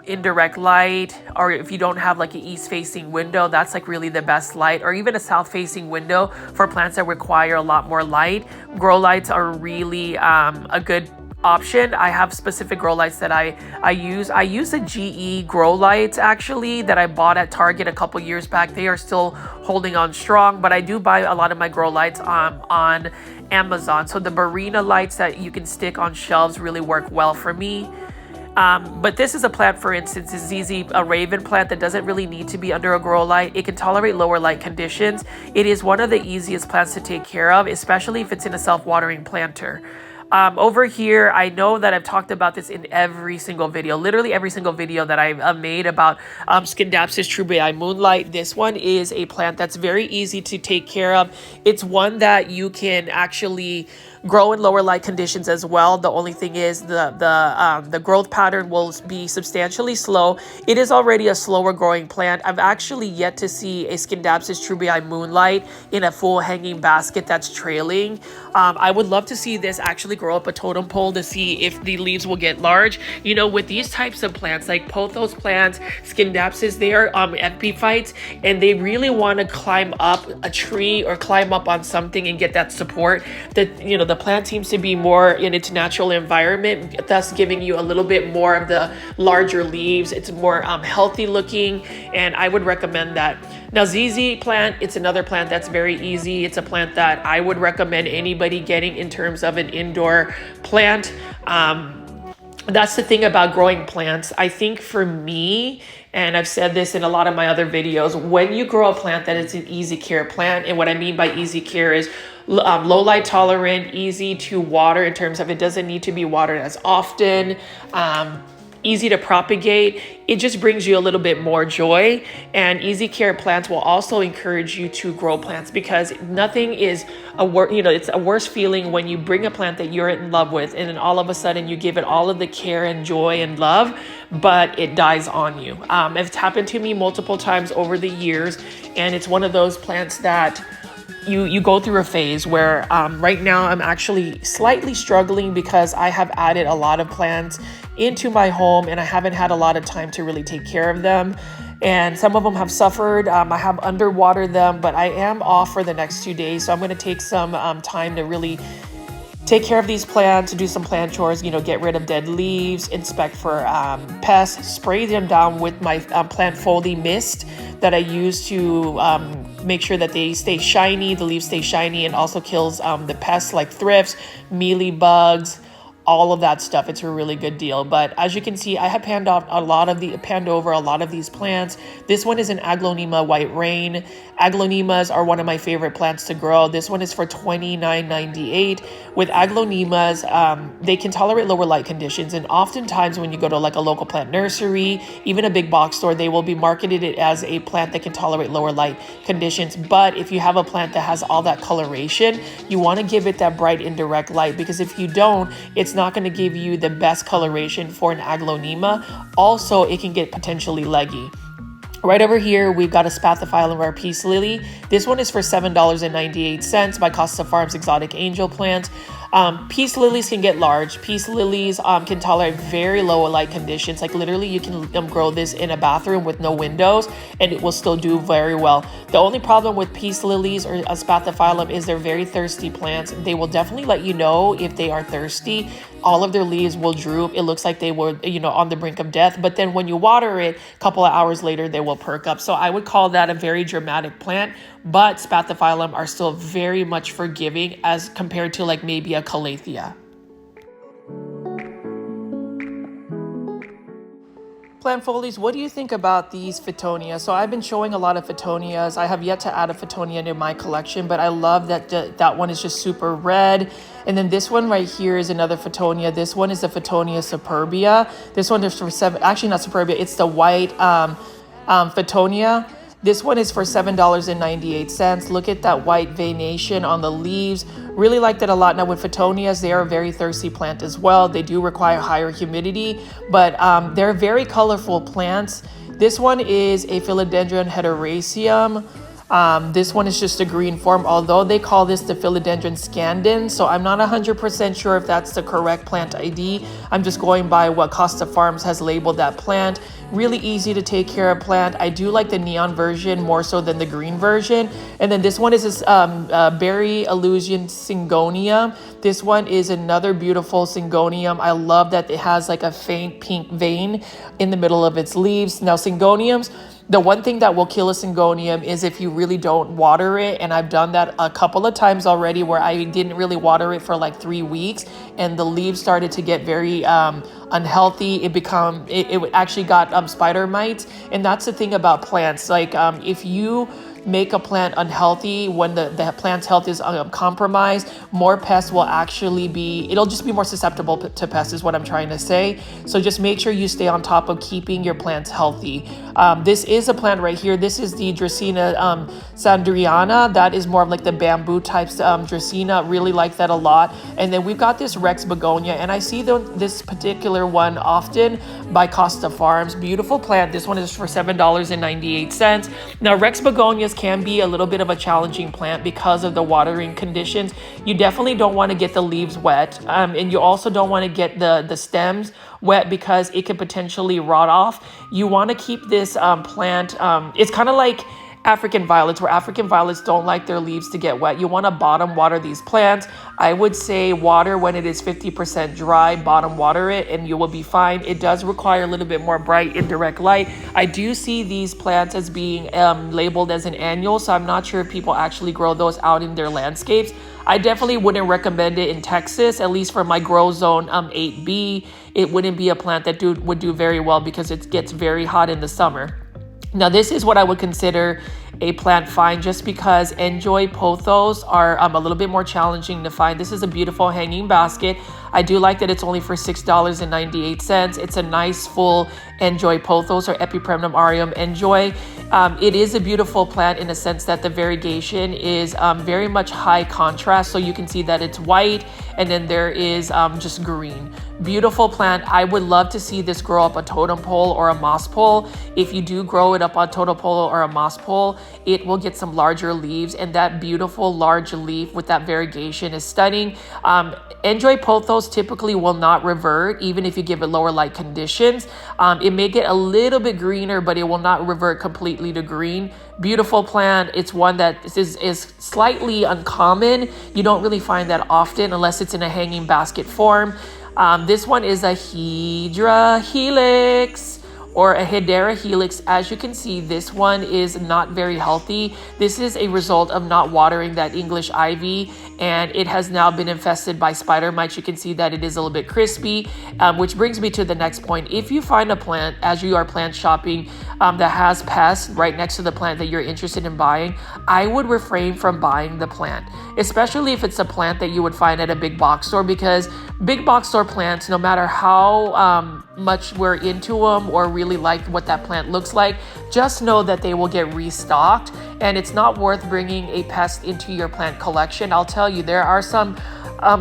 indirect light, or if you don't have like an east facing window, that's like really the best light, or even a south facing window for plants that require a lot more light. Grow lights are really a good option. I have specific grow lights that I use. I use the GE grow lights actually that I bought at Target a couple years back. They are still holding on strong, but I do buy a lot of my grow lights on Amazon. So the Barina lights that you can stick on shelves really work well for me. But this is a plant, for instance, is ZZ, a raven plant that doesn't really need to be under a grow light. It can tolerate lower light conditions. It is one of the easiest plants to take care of, especially if it's in a self-watering planter. Over here, I know that I've talked about this in every single video, literally every single video that I've made about Scindapsus trubii moonlight. This one is a plant that's very easy to take care of. It's one that you can actually grow in lower light conditions as well. The only thing is the growth pattern will be substantially slow. It is already a slower growing plant. I've actually yet to see a Scindapsus trubii moonlight in a full hanging basket that's trailing. I would love to see this actually grow up a totem pole to see if the leaves will get large. You know, with these types of plants like pothos plants, Scindapsus, they are epiphytes, and they really want to climb up a tree or climb up on something and get that support. That, you know, the plant seems to be more in its natural environment, thus giving you a little bit more of the larger leaves. It's more healthy looking, and I would recommend that. Now, ZZ plant, it's another plant that's very easy. It's a plant that I would recommend anybody getting in terms of an indoor plant. That's the thing about growing plants. I think for me, and I've said this in a lot of my other videos, when you grow a plant that is an easy care plant, and what I mean by easy care is low light tolerant, easy to water in terms of it doesn't need to be watered as often, easy to propagate, it just brings you a little bit more joy. And easy care plants will also encourage you to grow plants, because nothing is it's a worse feeling when you bring a plant that you're in love with and then all of a sudden you give it all of the care and joy and love, but it dies on you. It's happened to me multiple times over the years, and it's one of those plants that you go through a phase where right now I'm actually slightly struggling because I have added a lot of plants into my home and I haven't had a lot of time to really take care of them. And some of them have suffered. I have underwatered them, but I am off for the next 2 days. So I'm going to take some time to really take care of these plants, do some plant chores, get rid of dead leaves, inspect for pests, spray them down with my plant folding mist that I use to make sure that they stay shiny, the leaves stay shiny, and also kills the pests like thrifts, mealy bugs, all of that stuff. It's a really good deal. But as you can see, I have panned over a lot of these plants. This one is an Aglaonema white rain. Aglaonemas are one of my favorite plants to grow. This one is for $29.98. With Aglaonemas, they can tolerate lower light conditions, and oftentimes when you go to like a local plant nursery, even a big box store, they will be marketed it as a plant that can tolerate lower light conditions. But if you have a plant that has all that coloration, you want to give it that bright indirect light, because if you don't, it's not going to give you the best coloration for an Aglaonema. Also, it can get potentially leggy. Right over here, we've got a Spathiphyllum rare peace lily. This one is for $7.98 by Costa Farms Exotic Angel Plant. Peace lilies can get large. Peace lilies can tolerate very low light conditions. Like literally you can grow this in a bathroom with no windows and it will still do very well. The only problem with peace lilies or a Spathiphyllum is they're very thirsty plants. They will definitely let you know if they are thirsty. All of their leaves will droop. It looks like they were, on the brink of death. But then when you water it, a couple of hours later, they will perk up. So I would call that a very dramatic plant. But Spathiphyllum are still very much forgiving as compared to like maybe a Calathea. Plant folies, what do you think about these Phytonia? So I've been showing a lot of Phytonias. I have yet to add a Phytonia to my collection, but I love that that one is just super red. And then this one right here is another Phytonia. This one is the Phytonia superbia. This one is for actually not superbia, it's the white Phytonia. This one is for $7.98. Look at that white veination on the leaves. Really like that a lot. Now with Phytonias, they are a very thirsty plant as well. They do require higher humidity, but they're very colorful plants. This one is a Philodendron heteroraceum. This one is just a green form, although they call this the philodendron scandens. So I'm not 100% sure if that's the correct plant ID. I'm just going by what Costa Farms has labeled that plant. Really easy to take care of plant. I do like the neon version more so than the green version. And then this one is this berry illusion syngonium. This one is another beautiful syngonium. I love that it has like a faint pink vein in the middle of its leaves. Now syngoniums, the one thing that will kill a syngonium is if you really don't water it. And I've done that a couple of times already where I didn't really water it for like 3 weeks and the leaves started to get very unhealthy. It actually got spider mites. And that's the thing about plants. Like if you make a plant unhealthy, when the plant's health is compromised, more pests will actually it'll just be more susceptible to pests is what I'm trying to say. So just make sure you stay on top of keeping your plants healthy. This is a plant right here. This is the Dracaena sandriana. That is more of like the bamboo types Dracaena. Really like that a lot. And then we've got this Rex begonia, and I see this particular one often by Costa Farms. Beautiful plant. This one is for $7.98. Now Rex begonias can be a little bit of a challenging plant because of the watering conditions. You definitely don't want to get the leaves wet, and you also don't want to get the stems wet because it could potentially rot off. You want to keep this plant, it's kind of like African violets, where African violets don't like their leaves to get wet. You want to bottom water these plants. I would say water when it is 50% dry, bottom water it, and you will be fine. It does require a little bit more bright indirect light. I do see these plants as being labeled as an annual, so I'm not sure if people actually grow those out in their landscapes. I definitely wouldn't recommend it in Texas, at least for my grow zone 8B. It wouldn't be a plant that would do very well because it gets very hot in the summer. Now this is what I would consider a plant find, just because Enjoy pothos are a little bit more challenging to find. This is a beautiful hanging basket. I do like that it's only for $6.98. It's a nice full Enjoy pothos or Epipremnum aureum Enjoy. It is a beautiful plant in a sense that the variegation is very much high contrast. So you can see that it's white and then there is just green. Beautiful plant. I would love to see this grow up a totem pole or a moss pole. If you do grow it up on totem pole or a moss pole, it will get some larger leaves, and that beautiful large leaf with that variegation is stunning. Enjoy pothos typically will not revert even if you give it lower light conditions. It may get a little bit greener, but it will not revert completely to green. Beautiful plant. It's one that is slightly uncommon. You don't really find that often unless it's in a hanging basket form. This one is a Hydra helix or a Hedera helix. As you can see, this one is not very healthy. This is a result of not watering that English ivy, and it has now been infested by spider mites. You can see that it is a little bit crispy, which brings me to the next point. If you find a plant as you are plant shopping that has pests right next to the plant that you're interested in buying, I would refrain from buying the plant, especially if it's a plant that you would find at a big box store, because big box store plants, no matter how much we're into them or really like what that plant looks like, just know that they will get restocked, and it's not worth bringing a pest into your plant collection. I'll tell you, there are some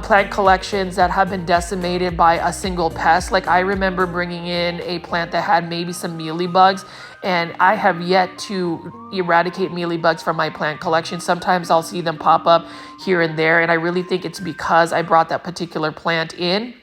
plant collections that have been decimated by a single pest. Like I remember bringing in a plant that had maybe some mealybugs, and I have yet to eradicate mealybugs from my plant collection. Sometimes I'll see them pop up here and there, and I really think it's because I brought that particular plant in.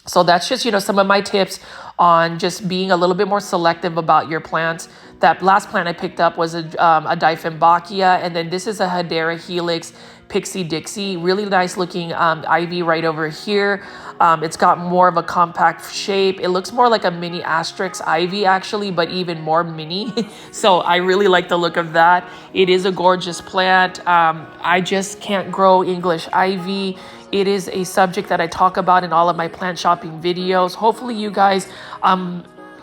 So that's just, some of my tips on just being a little bit more selective about your plants. That last plant I picked up was a Dieffenbachia, and then this is a Hedera helix Pixie Dixie. Really nice looking ivy right over here. It's got more of a compact shape. It looks more like a mini Asterix ivy actually, but even more mini. So I really like the look of that. It is a gorgeous plant. I just can't grow English ivy. It is a subject that I talk about in all of my plant shopping videos. Hopefully you guys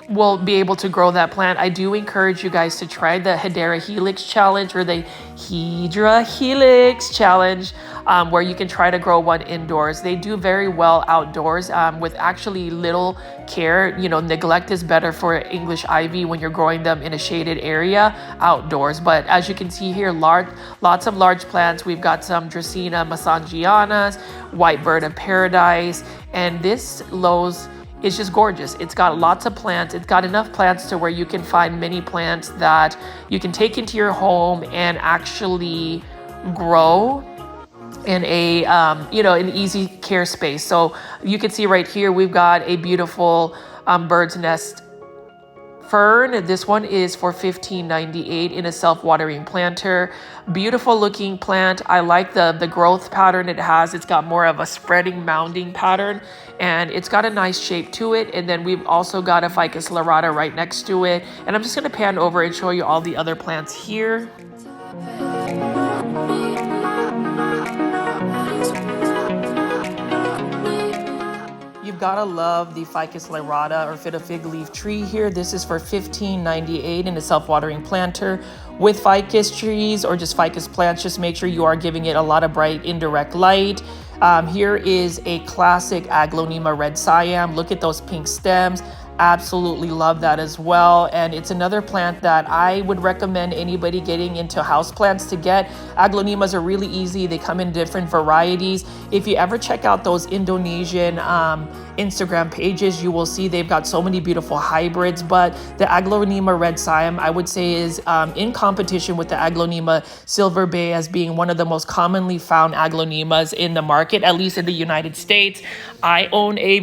will be able to grow that plant. I do encourage you guys to try the Hedera Helix Challenge or the Hydra Helix Challenge, where you can try to grow one indoors. They do very well outdoors with actually little care. Neglect is better for English ivy when you're growing them in a shaded area outdoors. But as you can see here, lots of large plants. We've got some Dracaena mesangianas, white bird of paradise, and this Lowe's is just gorgeous. It's got lots of plants. It's got enough plants to where you can find many plants that you can take into your home and actually grow in a an easy care space. So you can see right here we've got a beautiful bird's nest fern. This one is for $15.98 in a self-watering planter. Beautiful looking plant. I like the growth pattern it has. It's got more of a spreading mounding pattern, and it's got a nice shape to it. And then we've also got a ficus lyrata right next to it. And I'm just going to pan over and show you all the other plants here. You've got to love the ficus lyrata or fig leaf tree here. This is for $15.98 in a self-watering planter. With ficus trees or just ficus plants, just make sure you are giving it a lot of bright indirect light. Here is a classic Aglaonema red siam. Look at those pink stems. Absolutely love that as well. And it's another plant that I would recommend anybody getting into houseplants to get. Aglaonemas are really easy. They come in different varieties. If you ever check out those Indonesian Instagram pages, you will see they've got so many beautiful hybrids. But the Aglaonema red siam, I would say, is in competition with the Aglaonema silver bay as being one of the most commonly found Aglaonemas in the market, at least in the United States. I own a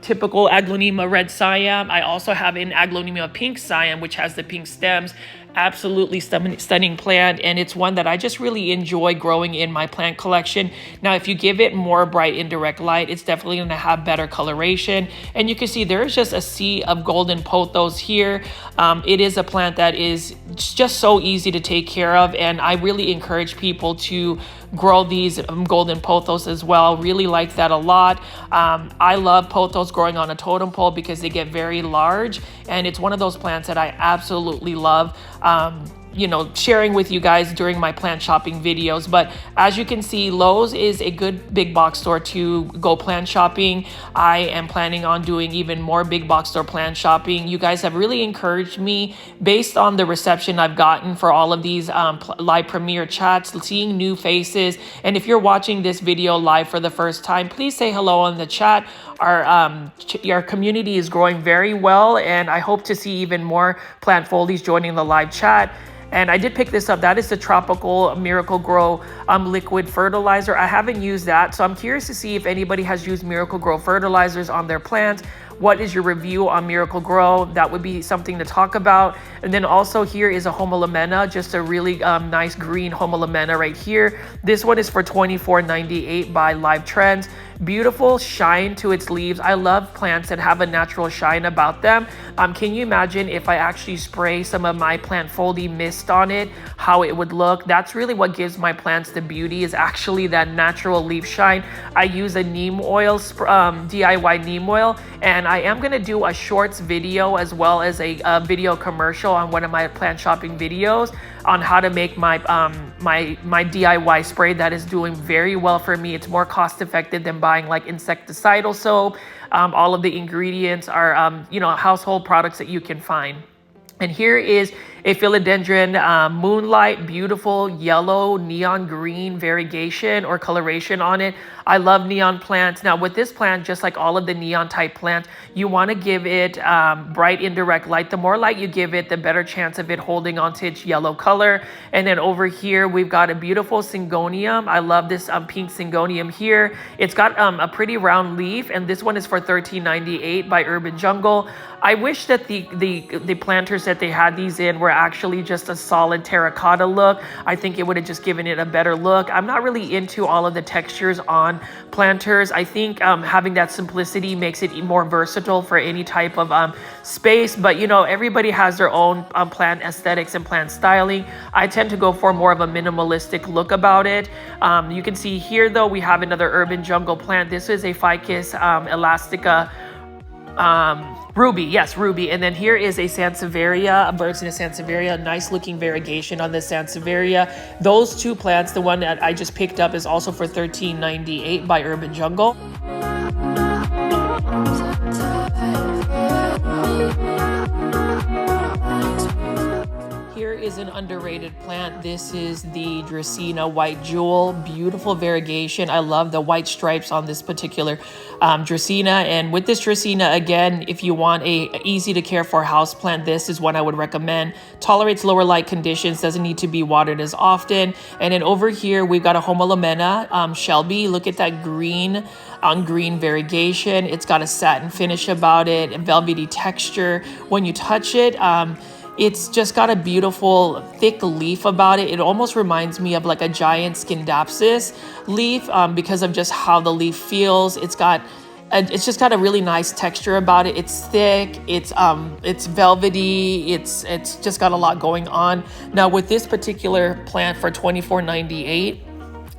typical Aglaonema red siam. I also have an Aglaonema pink siam, which has the pink stems. Absolutely stunning plant, and it's one that I just really enjoy growing in my plant collection. Now, if you give it more bright indirect light, it's definitely going to have better coloration. And you can see there's just a sea of golden pothos here. It is a plant that is just so easy to take care of, and I really encourage people to grow these golden pothos as well. Really like that a lot. I love pothos growing on a totem pole because they get very large, and it's one of those plants that I absolutely love sharing with you guys during my plant shopping videos. But as you can see, Lowe's is a good big box store to go plant shopping. I am planning on doing even more big box store plant shopping. You guys have really encouraged me based on the reception I've gotten for all of these live premiere chats, seeing new faces. And if you're watching this video live for the first time, please say hello in the chat. Our community is growing very well, and I hope to see even more plant foldies joining the live chat. And I did pick this up. That is the Tropical Miracle Grow liquid fertilizer. I haven't used that, so I'm curious to see if anybody has used Miracle Grow fertilizers on their plants. What is your review on Miracle Grow? That would be something to talk about. And then also here is a Homolemena, just a really nice green Homolemena right here. This one is for $24.98 by Live Trends. Beautiful shine to its leaves. I love plants that have a natural shine about them. Can you imagine if I actually spray some of my plant foldy mist on it, how it would look? That's really what gives my plants the beauty, is actually that natural leaf shine. I use a neem oil, DIY neem oil, and I am going to do a shorts video as well as a video commercial on one of my plant shopping videos on how to make my my DIY spray that is doing very well for me. It's more cost effective than buying like insecticidal soap. All of the ingredients are household products that you can find. And here is a philodendron moonlight, beautiful yellow neon green variegation or coloration on it. I love neon plants. Now with this plant, just like all of the neon type plants, you want to give it bright indirect light. The more light you give it, the better chance of it holding onto its yellow color. And then over here, we've got a beautiful syngonium. I love this pink syngonium here. It's got a pretty round leaf, and this one is for $13.98 by Urban Jungle. I wish that the planters that they had these in were actually just a solid terracotta look. I think it would have just given it a better look. I'm not really into all of the textures on planters. I think having that simplicity makes it more versatile for any type of space. But everybody has their own plant aesthetics and plant styling. I tend to go for more of a minimalistic look about it. You can see here though, we have another Urban Jungle plant. This is a Ficus elastica Ruby, yes, Ruby. And then here is a Sansevieria, a bird's nest Sansevieria, nice looking variegation on the Sansevieria. Those two plants, the one that I just picked up is also for $13.98 by Urban Jungle. Here is an underrated plant. This is the Dracaena white jewel. Beautiful variegation. I love the white stripes on this particular Dracaena. And with this Dracaena, again, if you want a easy to care for house plant, this is one I would recommend. Tolerates lower light conditions, doesn't need to be watered as often. And then over here, we've got a Homalomena Shelby. Look at that green on green variegation. It's got a satin finish about it, and velvety texture. When you touch it, it's just got a beautiful thick leaf about it. It almost reminds me of like a giant Scindapsus leaf because of just how the leaf feels. It's just got a really nice texture about it. It's thick, it's velvety, it's just got a lot going on. Now with this particular plant for $24.98,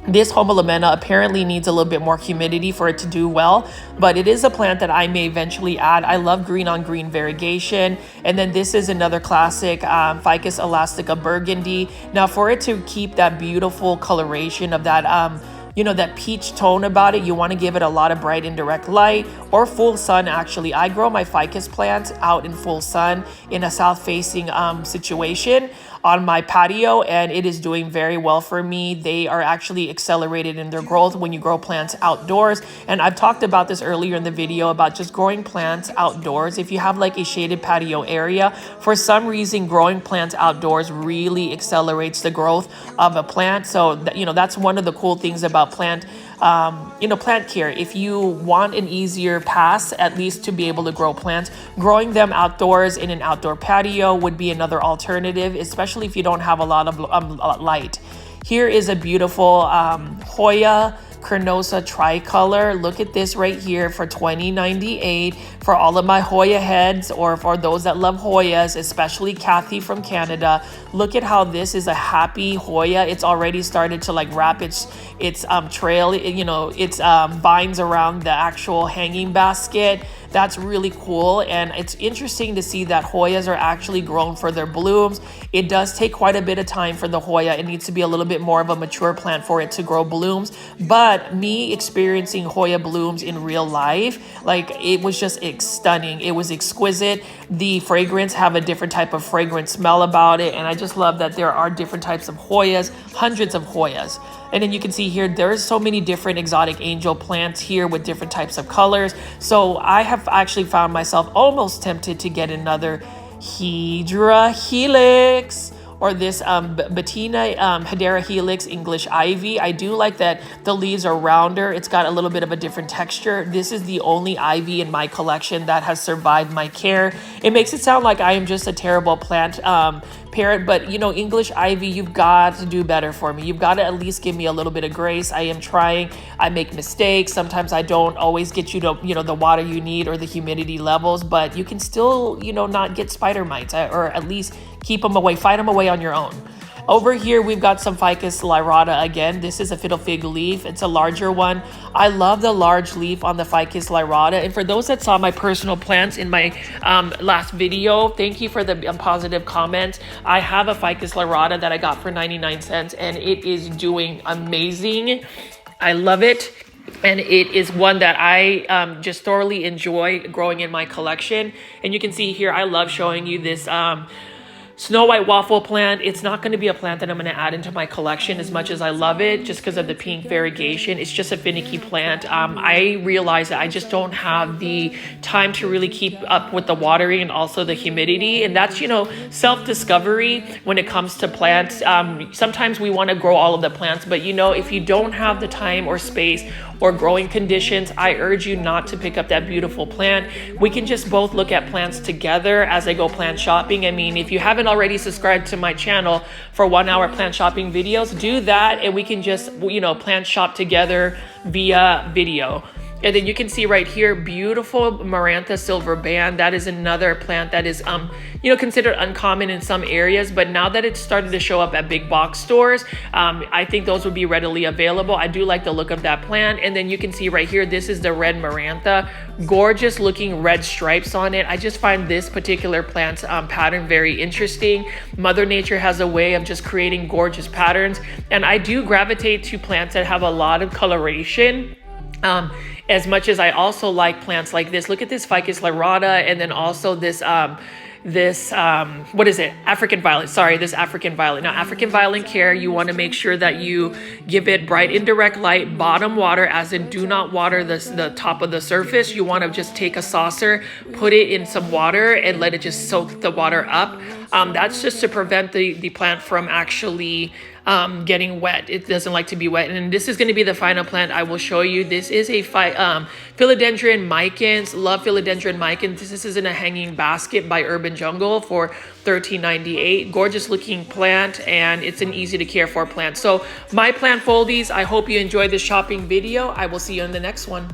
this Homalomena apparently needs a little bit more humidity for it to do well, but it is a plant that I may eventually add. I love green on green variegation. And then this is another classic Ficus elastica burgundy. Now for it to keep that beautiful coloration of that that peach tone about it, you want to give it a lot of bright indirect light or full sun. Actually, I grow my ficus plants out in full sun in a south facing situation on my patio, and it is doing very well for me. They are actually accelerated in their growth when you grow plants outdoors. And I've talked about this earlier in the video about just growing plants outdoors. If you have like a shaded patio area, for some reason growing plants outdoors really accelerates the growth of a plant. So that's one of the cool things about plant care. If you want an easier pass, at least to be able to grow plants, growing them outdoors in an outdoor patio would be another alternative, especially if you don't have a lot of light. Here is a beautiful Hoya Carnosa tricolor. Look at this right here for $20.98 for all of my Hoya heads, or for those that love Hoyas, especially Kathy from Canada. Look at how this is a happy Hoya. It's already started to like wrap its trail, its vines around the actual hanging basket. That's really cool, and it's interesting to see that Hoyas are actually grown for their blooms. It does take quite a bit of time for the Hoya. It needs to be a little bit more of a mature plant for it to grow blooms, but me experiencing Hoya blooms in real life, like, it was just stunning. It was exquisite. The fragrance have a different type of fragrance smell about it, and I just love that there are different types of Hoyas, hundreds of Hoyas. And then you can see here, there's so many different exotic angel plants here with different types of colors. So I have actually found myself almost tempted to get another Hydra Helix, or this Bettina Hedera Helix English Ivy. I do like that the leaves are rounder. It's got a little bit of a different texture. This is the only ivy in my collection that has survived my care. It makes it sound like I am just a terrible plant parent, but English ivy, you've got to do better for me. You've got to at least give me a little bit of grace. I am trying. I make mistakes. Sometimes I don't always get you to the water you need or the humidity levels, but you can still not get spider mites, or at least keep them away, fight them away on your own. Over here, we've got some Ficus lyrata again. This is a fiddle fig leaf. It's a larger one. I love the large leaf on the Ficus lyrata. And for those that saw my personal plants in my last video, thank you for the positive comments. I have a Ficus lyrata that I got for 99 cents, and it is doing amazing. I love it. And it is one that I just thoroughly enjoy growing in my collection. And you can see here, I love showing you this Snow White waffle plant. It's not going to be a plant that I'm going to add into my collection as much as I love it, just because of the pink variegation. It's just a finicky plant. I realize that I just don't have the time to really keep up with the watering and also the humidity. And that's, self-discovery when it comes to plants. Sometimes we want to grow all of the plants, but if you don't have the time or space or growing conditions, I urge you not to pick up that beautiful plant. We can just both look at plants together as I go plant shopping. I mean, if you haven't already subscribed to my channel for 1 hour plant shopping videos, do that, and we can just, plant shop together via video. And then you can see right here, beautiful Marantha silver band. That is another plant that is, considered uncommon in some areas, but now that it's started to show up at big box stores, I think those would be readily available. I do like the look of that plant. And then you can see right here, this is the red Marantha, gorgeous looking red stripes on it. I just find this particular plant's pattern very interesting. Mother Nature has a way of just creating gorgeous patterns. And I do gravitate to plants that have a lot of coloration. As much as I also like plants like this. Look at this Ficus lyrata, and then also this this, what is it? African violet. Sorry, this African violet. Now, African violet care, you want to make sure that you give it bright indirect light, bottom water, as in do not water the top of the surface. You want to just take a saucer, put it in some water, and let it just soak the water up. That's just to prevent the plant from actually getting wet. It doesn't like to be wet. And this is going to be the final plant I will show you. This is a philodendron micans. Love philodendron micans. This is in a hanging basket by Urban Jungle for $13.98. Gorgeous looking plant, and it's an easy to care for plant. So my plant foldies, I hope you enjoyed this shopping video. I will see you in the next one.